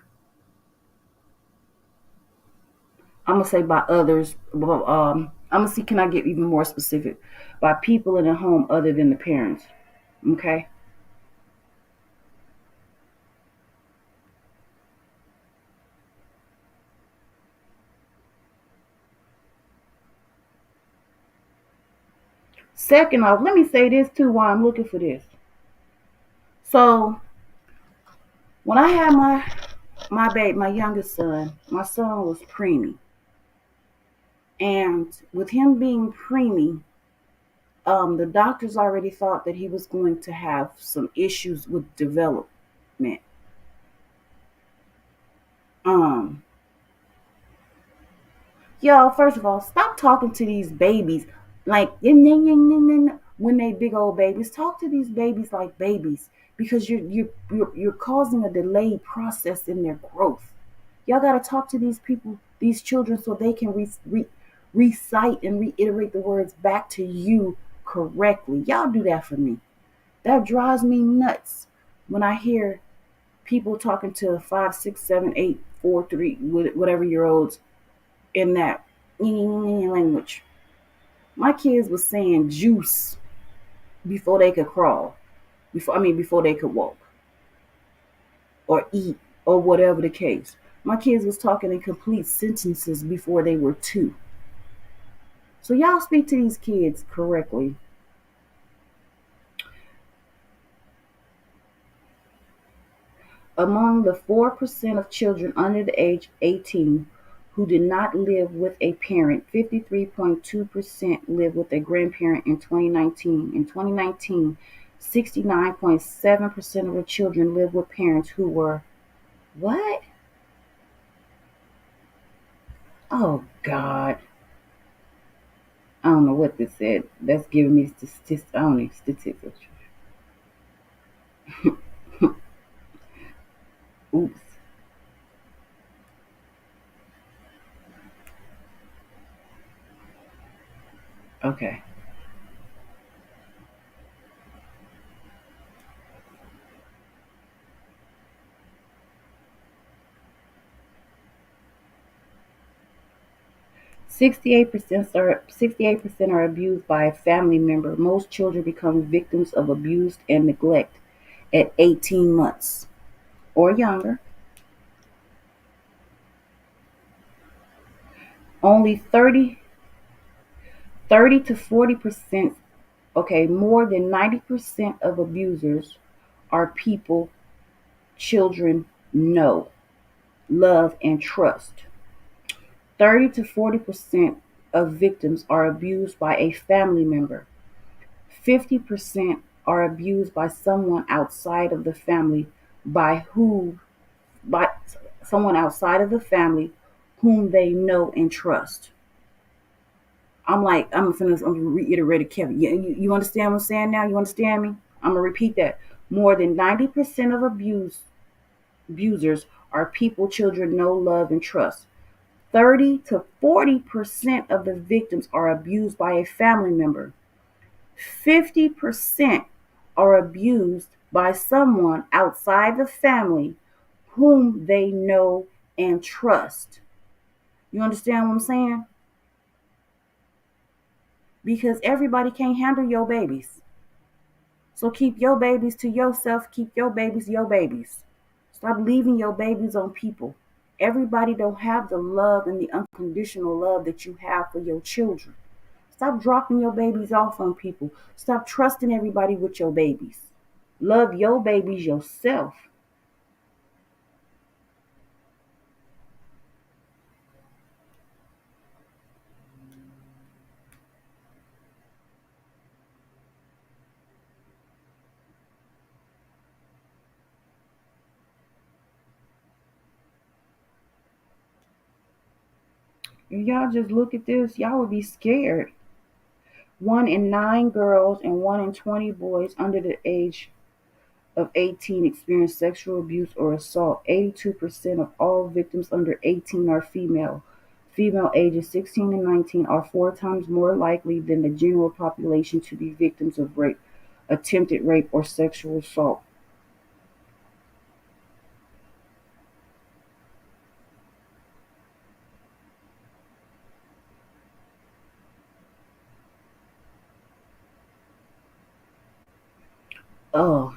I'm gonna say by others. I'm gonna see. Can I get even more specific? By people in the home other than the parents. Okay. Second off, let me say this too while I'm looking for this. So when I had my youngest son, my son was preemie, and with him being preemie, the doctors already thought that he was going to have some issues with development. Um, Yo, first of all, stop talking to these babies like when they big old babies. Talk to these babies like babies because you're causing a delayed process in their growth. Y'all got to talk to these people, these children, so they can recite and reiterate the words back to you correctly. Y'all do that for me. That drives me nuts when I hear people talking to 5, 6, 7, 8, 4, 3, whatever year olds in that language. My kids was saying juice before they could crawl, before they could walk or eat or whatever the case. My kids was talking in complete sentences before they were 2. So y'all speak to these kids correctly. Among the 4% of children under the age 18 who did not live with a parent, 53.2% lived with a grandparent in 2019. In 2019, 69.7% of the children lived with parents who were what? Oh God. I don't know what this said. That's giving me statistics. I don't need statistics. Oops. Okay. 68% are abused by a family member. Most children become victims of abuse and neglect at 18 months or younger. Only 30 to 40%, okay, more than 90% of abusers are people children know, love, and trust. 30 to 40% of victims are abused by a family member. 50% are abused by someone outside of the family by someone outside of the family whom they know and trust. I'm gonna reiterate it, Kevin. You understand what I'm saying now? You understand me? I'm gonna repeat that. More than 90% of abusers are people children know, love, and trust. 30 to 40% of the victims are abused by a family member. 50% are abused by someone outside the family whom they know and trust. You understand what I'm saying? Because everybody can't handle your babies. So keep your babies to yourself. Keep your babies your babies. Stop leaving your babies on people. Everybody don't have the love and the unconditional love that you have for your children. Stop dropping your babies off on people. Stop trusting everybody with your babies. Love your babies yourself. If y'all just look at this, y'all would be scared. 1 in 9 girls and 1 in 20 boys under the age of 18 experience sexual abuse or assault. 82% of all victims under 18 are female. Female ages 16 and 19 are 4 times more likely than the general population to be victims of rape, attempted rape, or sexual assault. Oh,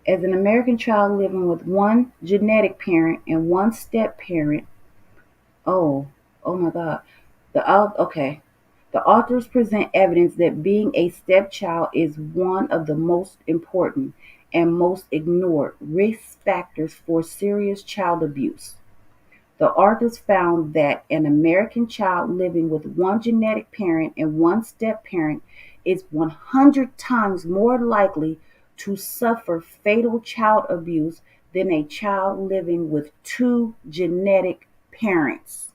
as an American child living with one genetic parent and one step parent, oh, oh my God. Okay. The authors present evidence that being a stepchild is one of the most important and most ignored risk factors for serious child abuse. The authors found that an American child living with one genetic parent and one step parent is 100 times more likely to suffer fatal child abuse than a child living with two genetic parents.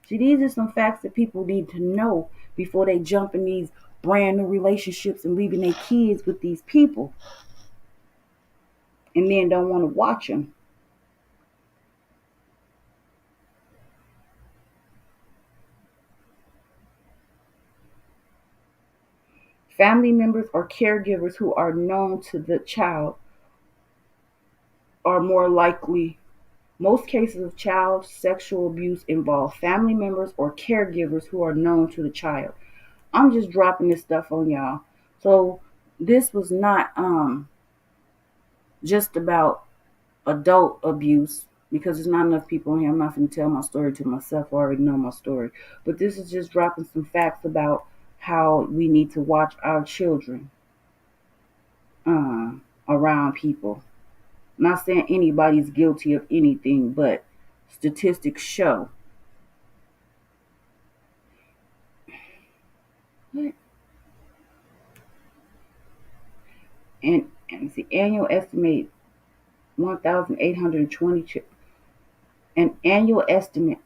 See, these are some facts that people need to know before they jump in these brand new relationships and leaving their kids with these people and then don't want to watch them. Family members or caregivers who are known to the child are more likely. Most cases of child sexual abuse involve family members or caregivers who are known to the child. I'm just dropping this stuff on y'all. So this was not just about adult abuse because there's not enough people in here. I'm not going to tell my story to myself. I already know my story. But this is just dropping some facts about how we need to watch our children uh, around people. Not saying anybody's guilty of anything, but statistics show. What? And the annual estimate 1,820 an annual estimate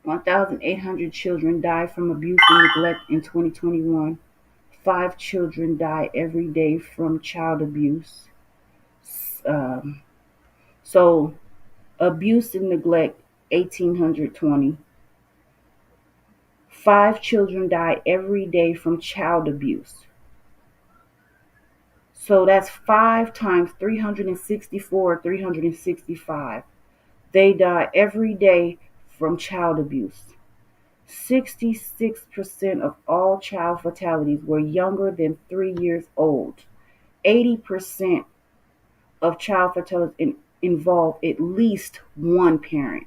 1,800 children die from abuse and neglect in 2021. 5 children die every day from child abuse. Um, so abuse and neglect 1,820. 5 children die every day from child abuse. So that's 5 times 364, 365. They die every day from child abuse. 66% of all child fatalities were younger than 3 years old. 80% of child fatalities involve at least one parent.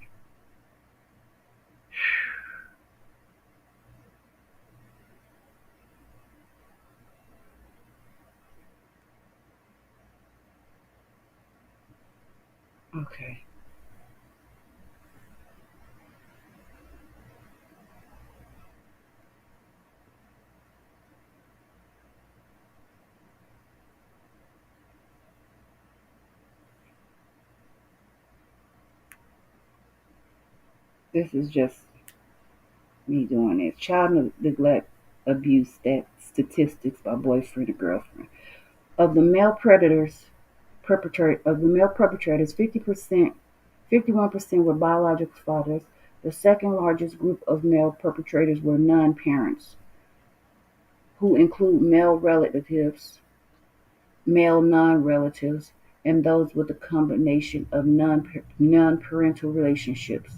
Okay. This is just me doing it. Child neglect abuse statistics by boyfriend and girlfriend. Of the male perpetrators, 50% 51% were biological fathers. The second largest group of male perpetrators were non-parents, who include male non-relatives, and those with a combination of non-parental relationships.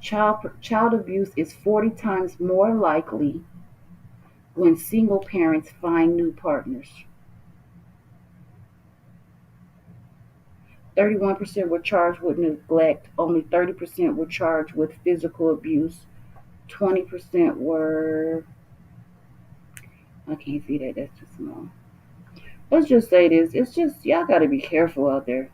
Child abuse is 40 times more likely when single parents find new partners. 31% were charged with neglect, only 30% were charged with physical abuse, 20% were. I can't see that, that's too small. Let's just say this. It's just, y'all gotta be careful out there.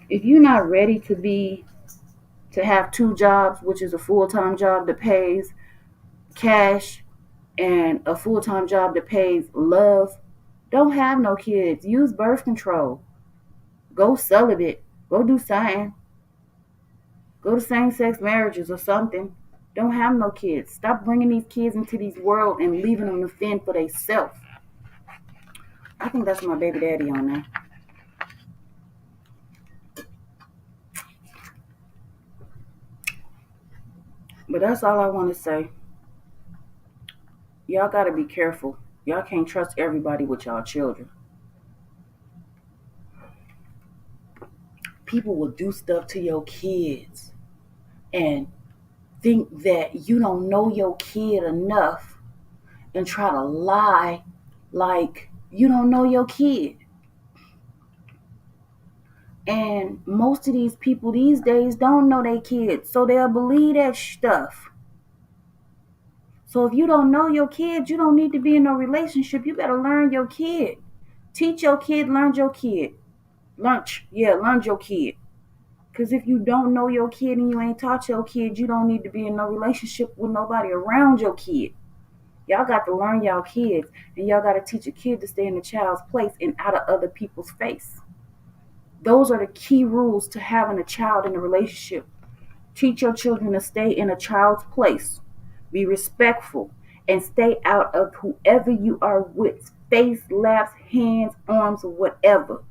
If you're not ready to have two jobs, which is a full-time job that pays cash and a full-time job that pays love, don't have no kids. Use birth control. Go celibate. Go do something. Go to same-sex marriages or something. Don't have no kids. Stop bringing these kids into these world and leaving them to fend for themselves. I think that's my baby daddy on there. But that's all I want to say. Y'all got to be careful. Y'all can't trust everybody with y'all children. People will do stuff to your kids and think that you don't know your kid enough and try to lie like you don't know your kid. And most of these people these days don't know their kids, so they'll believe that stuff. So if you don't know your kid, you don't need to be in no relationship. You better learn your kid. Teach your kid, learn your kid. Learn your kid. Because if you don't know your kid and you ain't taught your kid, you don't need to be in no relationship with nobody around your kid. Y'all got to learn y'all kids, and y'all got to teach a kid to stay in the child's place and out of other people's face. Those are the key rules to having a child in a relationship. Teach your children to stay in a child's place. Be respectful and stay out of whoever you are with. Face, laps, hands, arms, or whatever.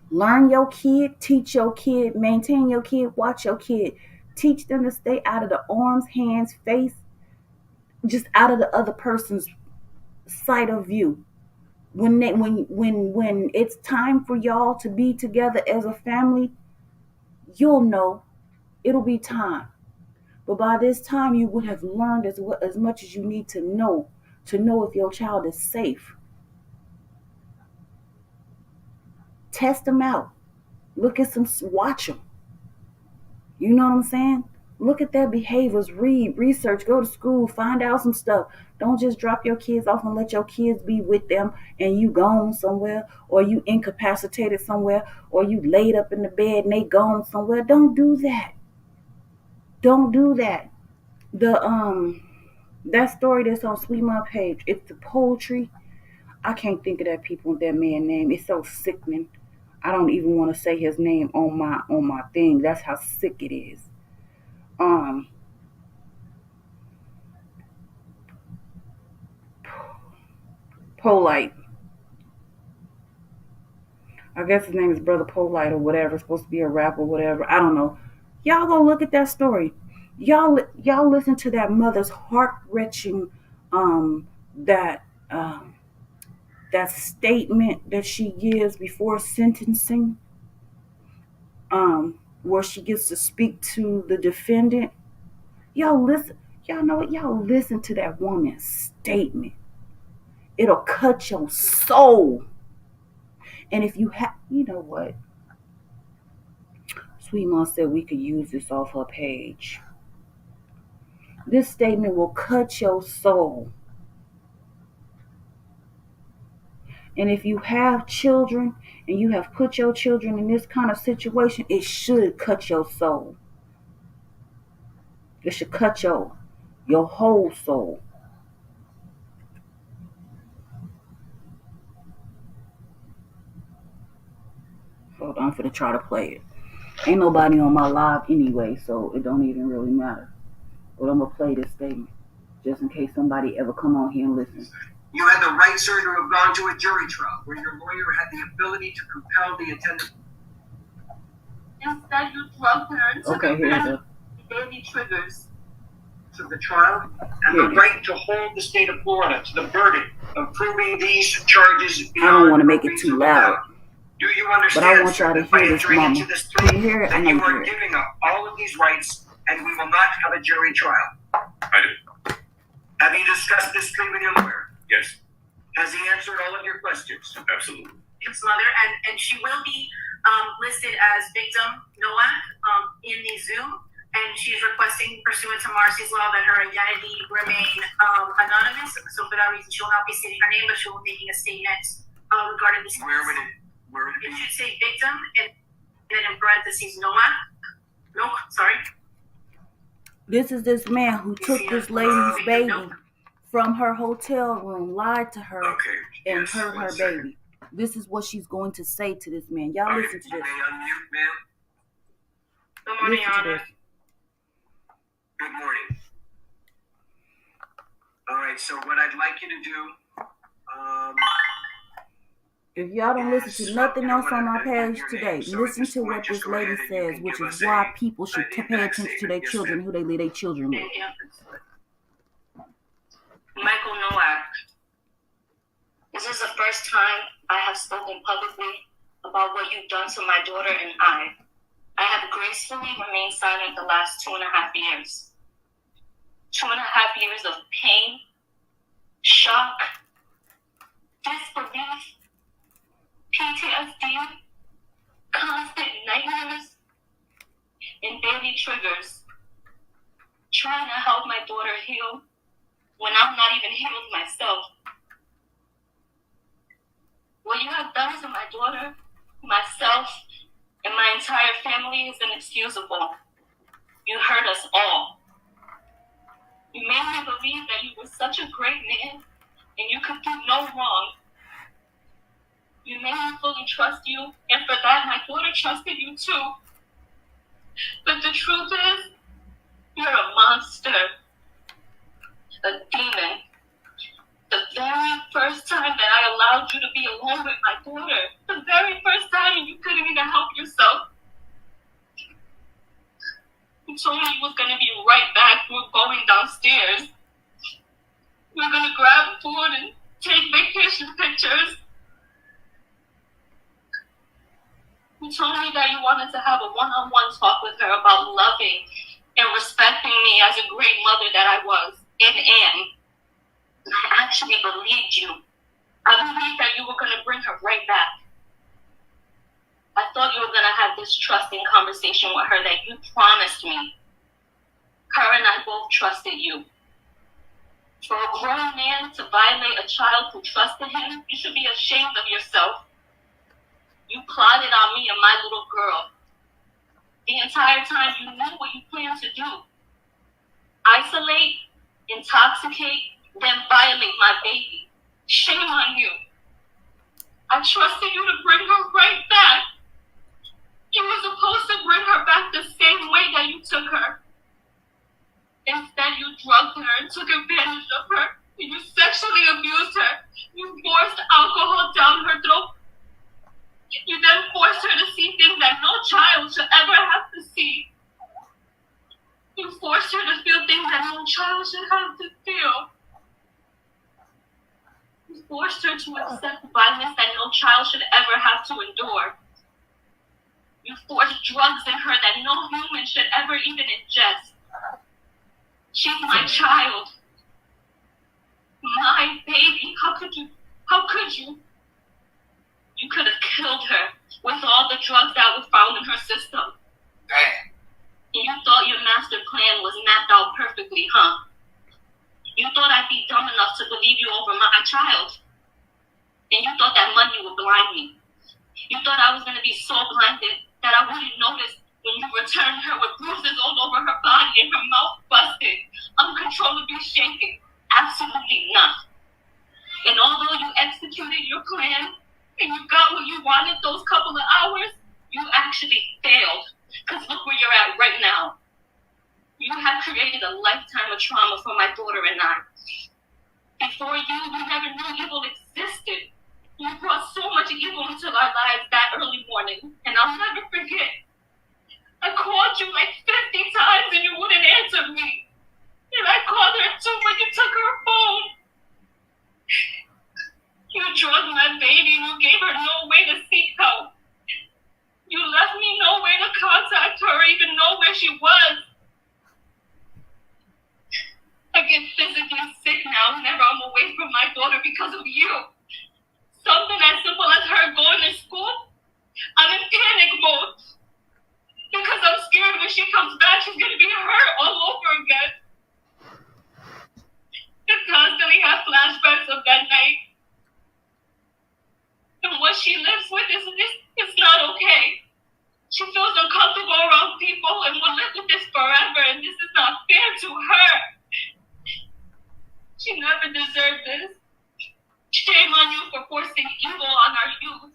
Learn your kid, teach your kid, maintain your kid, watch your kid. Teach them to stay out of the arms, hands, face, just out of the other person's sight of view. When it's time for y'all to be together as a family, you'll know. It'll be time. But by this time, you would have learned as much as you need to know if your child is safe. Test them out. Look at some, watch them. You know what I'm saying? Look at their behaviors, read, research, go to school, find out some stuff. Don't just drop your kids off and let your kids be with them and you gone somewhere, or you incapacitated somewhere, or you laid up in the bed and they gone somewhere. Don't do that. Don't do that. The that story that's on Sweet Mom page, it's the poetry. I can't think of that man name. It's so sickening. I don't even want to say his name on my thing. That's how sick it is. Um, Polite. I guess his name is Brother Polite or whatever. It's supposed to be a rap or whatever. I don't know. Y'all go look at that story. Y'all listen to that mother's heart wrenching that that statement that she gives before sentencing, where she gets to speak to the defendant. Y'all listen. Y'all know what? Y'all listen to that woman's statement. It'll cut your soul. And if you have, you know what? Sweet Mom said we could use this off her page. This statement will cut your soul. And if you have children and you have put your children in this kind of situation, it should cut your soul. It should cut your whole soul. Hold on, I'm finna try to play it. Ain't nobody on my live anyway, so it don't even really matter. But I'm gonna play this statement just in case somebody ever come on here and listen. You had the right, sir, to have gone to a jury trial where your lawyer had the ability to compel the attendant. Instead, you drugged her and took here's daily triggers of the trial and the right to hold the state of Florida to the burden of proving these charges. I don't want to make it too loud. Do you understand? But I want y'all to hear this, Mama. Can you hear it? That you are giving up all of these rights, and we will not have a jury trial. I do. Have you discussed this plea with your lawyer? Yes. Has he answered all of your questions? Absolutely. Deabeat's mother, and she will be listed as victim Nowak in the Zoom, and she's requesting, pursuant to Marcy's law, that her identity remain anonymous. So for that reason, she will not be stating her name, but she will be making a statement regarding this. Where would it be? It should say victim, and then in parentheses Nowak. No, sorry. This is this man who took this lady's baby from her hotel room, lied to her, and hurt her baby. This is what she's going to say to this man. Y'all listen to this. May I unmute, ma'am? Good morning, Your Honor. Good morning. All right, so what I'd like you to do, if y'all don't listen to nothing else on our page today, listen to what this lady says, which is why people should pay attention to their children, who they leave their children with. Michael Nowak, this is the first time I have spoken publicly about what you've done to my daughter and I. I have gracefully remained silent the last 2.5 years. 2.5 years of pain, shock, disbelief, PTSD, constant nightmares, and daily triggers. Trying to help my daughter heal when I'm not even healed myself. What you have done to my daughter, myself, and my entire family is inexcusable. You hurt us all. You made me believe that you were such a great man and you could do no wrong. You made me fully trust you, and for that my daughter trusted you too. But the truth is, you're a monster, a demon. The very first time that I allowed you to be alone with my daughter, the very first time, and you couldn't even help yourself. You told me you was going to be right back. You were going downstairs. You were going to grab food and take vacation pictures. You told me that you wanted to have a one-on-one talk with her about loving and respecting me as a great mother that I was and am. And I actually believed you. I believed that you were going to bring her right back. I thought you were going to have this trusting conversation with her that you promised me. Her and I both trusted you. For a grown man to violate a child who trusted him, you should be ashamed of yourself. You plotted on me and my little girl. The entire time you knew what you planned to do. Isolate, intoxicate, then violate my baby. Shame on you. I trusted you to bring her right back. You were supposed to bring her back the same way that you took her. Instead, you drugged her and took advantage of her. You sexually abused her. You forced alcohol down her throat. You then forced her to see things that no child should ever have to see. You forced her to feel things that no child should have to feel. You forced her to accept violence that no child should ever have to endure. You forced drugs in her that no human should ever even ingest. She's my child. My baby. How could you? How could you? You could have killed her with all the drugs that were found in her system. Damn. And you thought your master plan was mapped out perfectly, huh? You thought I'd be dumb enough to believe you over my child. And you thought that money would blind me. You thought I was going to be so blinded that I wouldn't notice when you returned her with bruises all over her body and her mouth busted, uncontrollably shaking. Absolutely not. And although you executed your plan and you got what you wanted those couple of hours, you actually failed. Because look where you're at right now. You have created a lifetime of trauma for my daughter and I. Before you, we never knew evil existed. You brought so much evil into our lives that early morning, and I'll never forget. I called you like 50 times and you wouldn't answer me. And I called her too, but you took her phone. You drugged my baby and you gave her no way to seek help. You left me no way to contact her or even know where she was. I get physically sick now whenever I'm away from my daughter because of you. Something as simple as her going to school, I'm in panic mode. Because I'm scared when she comes back, she's going to be hurt all over again. I constantly have flashbacks of that night. And what she lives with is not okay. She feels uncomfortable around people and will live with this forever, and this is not fair to her. She never deserved this. Shame on you for forcing evil on our youth.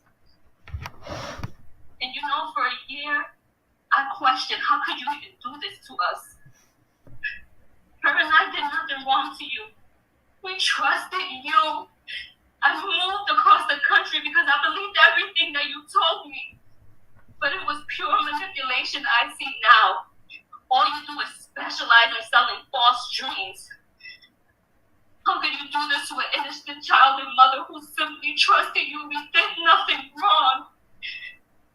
And you know, for a year, I questioned, how could you even do this to us? Her and I did nothing wrong to you. We trusted you. I moved across the country because I believed everything that you told me. But it was pure manipulation I see now. All you do is specialize in selling false dreams. How could you do this to an innocent child and mother who simply trusted you? We did nothing wrong.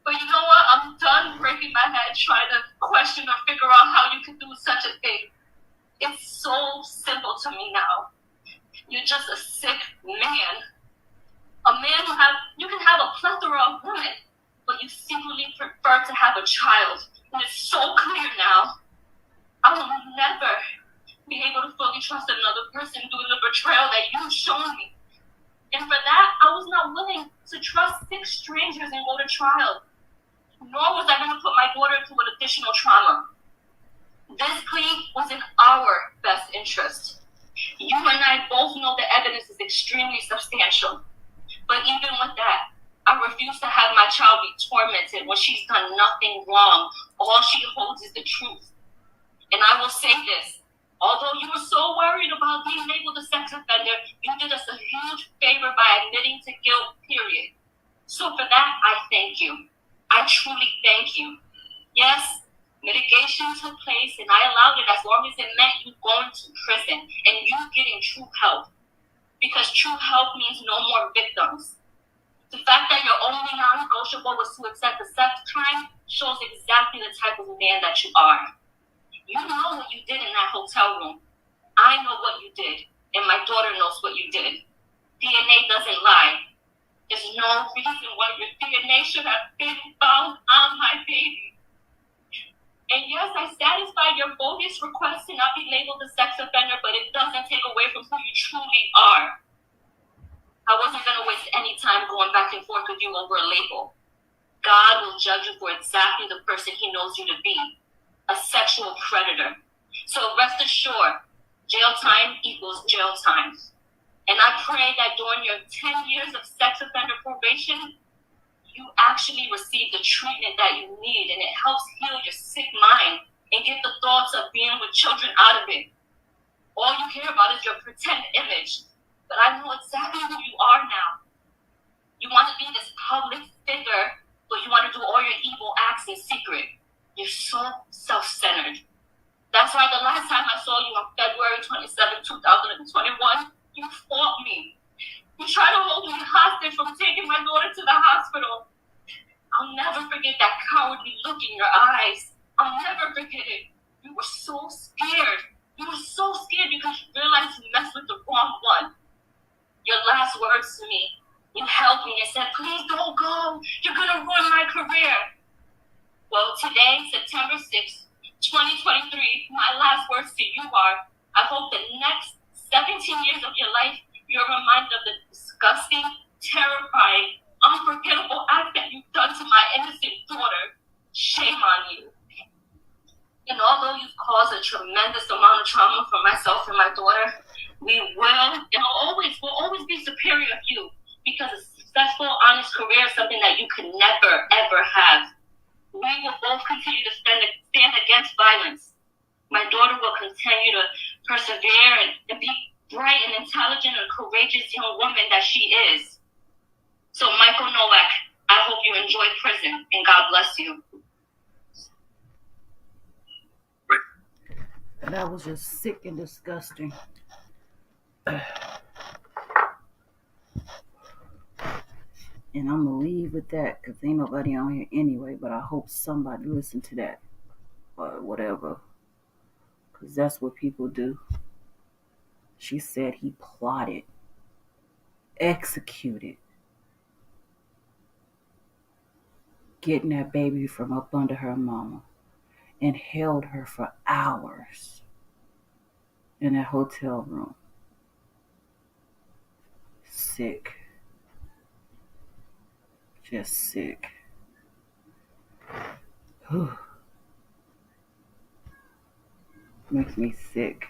But you know what? I'm done breaking my head trying to question or figure out how you could do such a thing. It's so simple to me now. You're just a sick man. A man you can have a plethora of women, but you secretly prefer to have a child. And it's so clear now. I will never be able to fully trust another person due to the betrayal that you've shown me. And for that, I was not willing to trust 6 strangers and go to trial. Nor was I going to put my daughter through an additional trauma. This plea was in our best interest. You and I both know the evidence is extremely substantial. But even with that, I refuse to have my child be tormented when she's done nothing wrong. All she holds is the truth. And I will say this. Although you were so worried about being labeled a sex offender, you did us a huge favor by admitting to guilt, period. So for that, I thank you. I truly thank you. Yes, mitigation took place and I allowed it as long as it meant you going to prison and you getting true help. Because true help means no more victims. The fact that your only non-negotiable was to accept a sex crime shows exactly the type of man that you are. You know what you did in that hotel room. I know what you did, and my daughter knows what you did. DNA doesn't lie. There's no reason why your DNA should have been found on my baby. And yes, I satisfied your bogus request to not be labeled a sex offender, but it doesn't take away from who you truly are. I wasn't going to waste any time going back and forth with you over a label. God will judge you for exactly the person he knows you to be. A sexual predator. So rest assured, jail time equals jail time. And I pray that during your 10 years of sex offender probation, you actually receive the treatment that you need and it helps heal your sick mind and get the thoughts of being with children out of it. All you care about is your pretend image. But I know exactly who you are now. You want to be this public figure, but you want to do all your evil acts in secret. You're so self-centered. That's why the last time I saw you on February 27, 2021, you fought me. You tried to hold me hostage from taking my daughter to the hospital. I'll never forget that cowardly look in your eyes. I'll never forget it. You were so scared. You were so scared because you realized you messed with the wrong one. Your last words to me, you held me and said, please don't go. You're going to ruin my career. Well, today, September 6th, 2023, my last words to you are, I hope the next 17 years of your life, you're reminded of the disgusting, terrifying, unforgettable act that you've done to my innocent daughter. Shame on you. And although you've caused a tremendous amount of trauma for myself and my daughter, we will always be superior of you because a successful, honest career is something that you could never, ever have. We we will both continue to stand against violence. My daughter will continue to persevere and be bright and intelligent and courageous young woman that she is. So, Michael Nowak, I hope you enjoy prison, and God bless you. That was just sick and disgusting. And I'm going to leave with that because ain't nobody on here anyway, but I hope somebody listened to that or whatever, because that's what people do. She said he plotted, executed, getting that baby from up under her mama and held her for hours in that hotel room. Sick. Just sick. Whew. Makes me sick.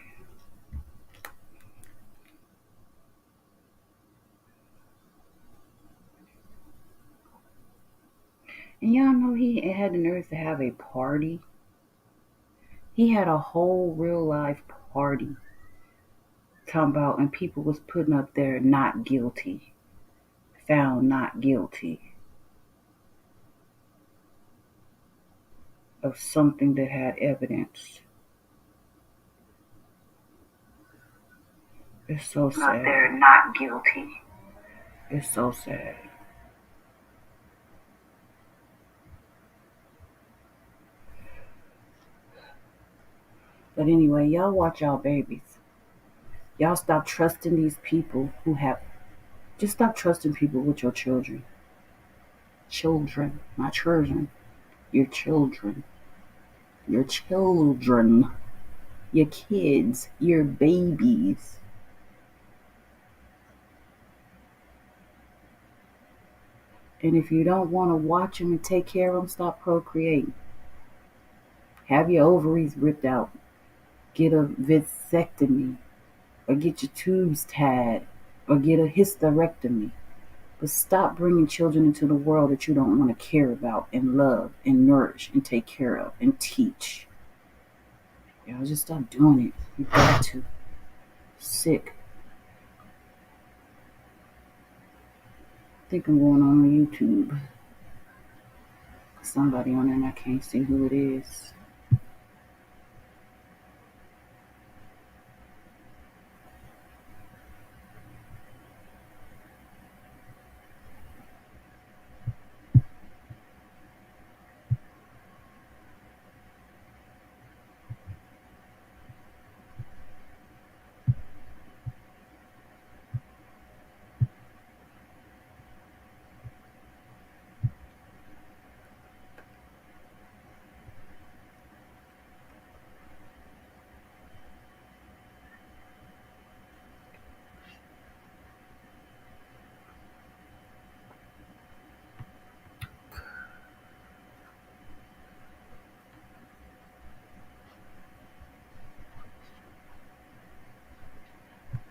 And y'all know he had the nerve to have a party. He had a whole real life party. Talking about, and people was putting up there not guilty. Found not guilty of something that had evidence. It's so sad. Not there, not guilty. It's so sad. But anyway, y'all watch y'all babies. Y'all stop trusting these people who have... Just stop trusting people with your children. Children, not children. Your children. Your children. Your kids. Your babies. And if you don't want to watch them and take care of them, stop procreating. Have your ovaries ripped out. Get a vasectomy. Or get your tubes tied. Or get a hysterectomy. But stop bringing children into the world that you don't want to care about and love and nourish and take care of and teach. Y'all just stop doing it. You got to. Sick. I think I'm going on YouTube. Somebody on there and I can't see who it is.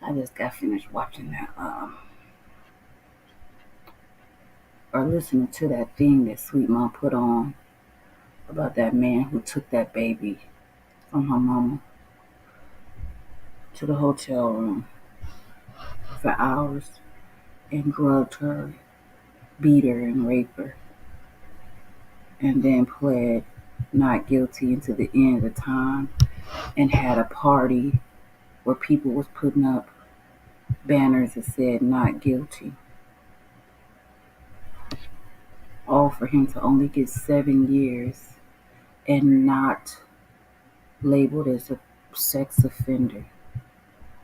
I just got finished watching that, or listening to that thing that Sweet Mom put on about that man who took that baby from her mama to the hotel room for hours and drugged her, beat her, and raped her, and then pled not guilty until the end of the time and had a party where people was putting up banners that said not guilty, all for him to only get 7 years and not labeled as a sex offender,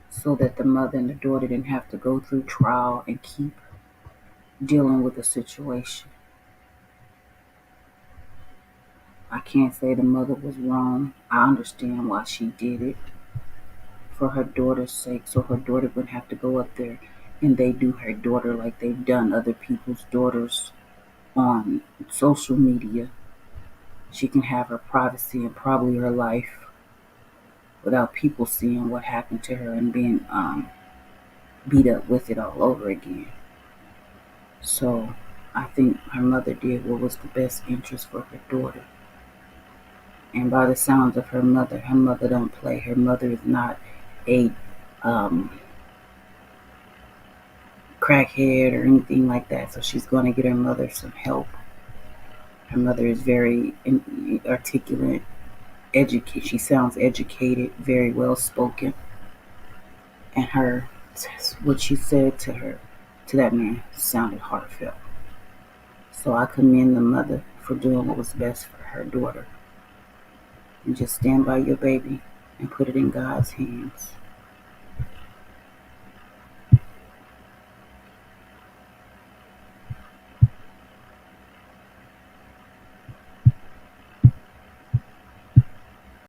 so that the mother and the daughter didn't have to go through trial and keep dealing with the situation. I can't say the mother was wrong. I understand why she did it, for her daughter's sake, so her daughter wouldn't have to go up there and they do her daughter like they've done other people's daughters on social media. She can have her privacy and probably her life without people seeing what happened to her and being beat up with it all over again. So I think her mother did what was the best interest for her daughter. And by the sounds of her mother don't play. Her mother is not a crackhead or anything like that. So she's going to get her mother some help. Her mother is very articulate, educated. She sounds educated, very well spoken, and what she said to that man, sounded heartfelt. So I commend the mother for doing what was best for her daughter. And just stand by your baby and put it in God's hands.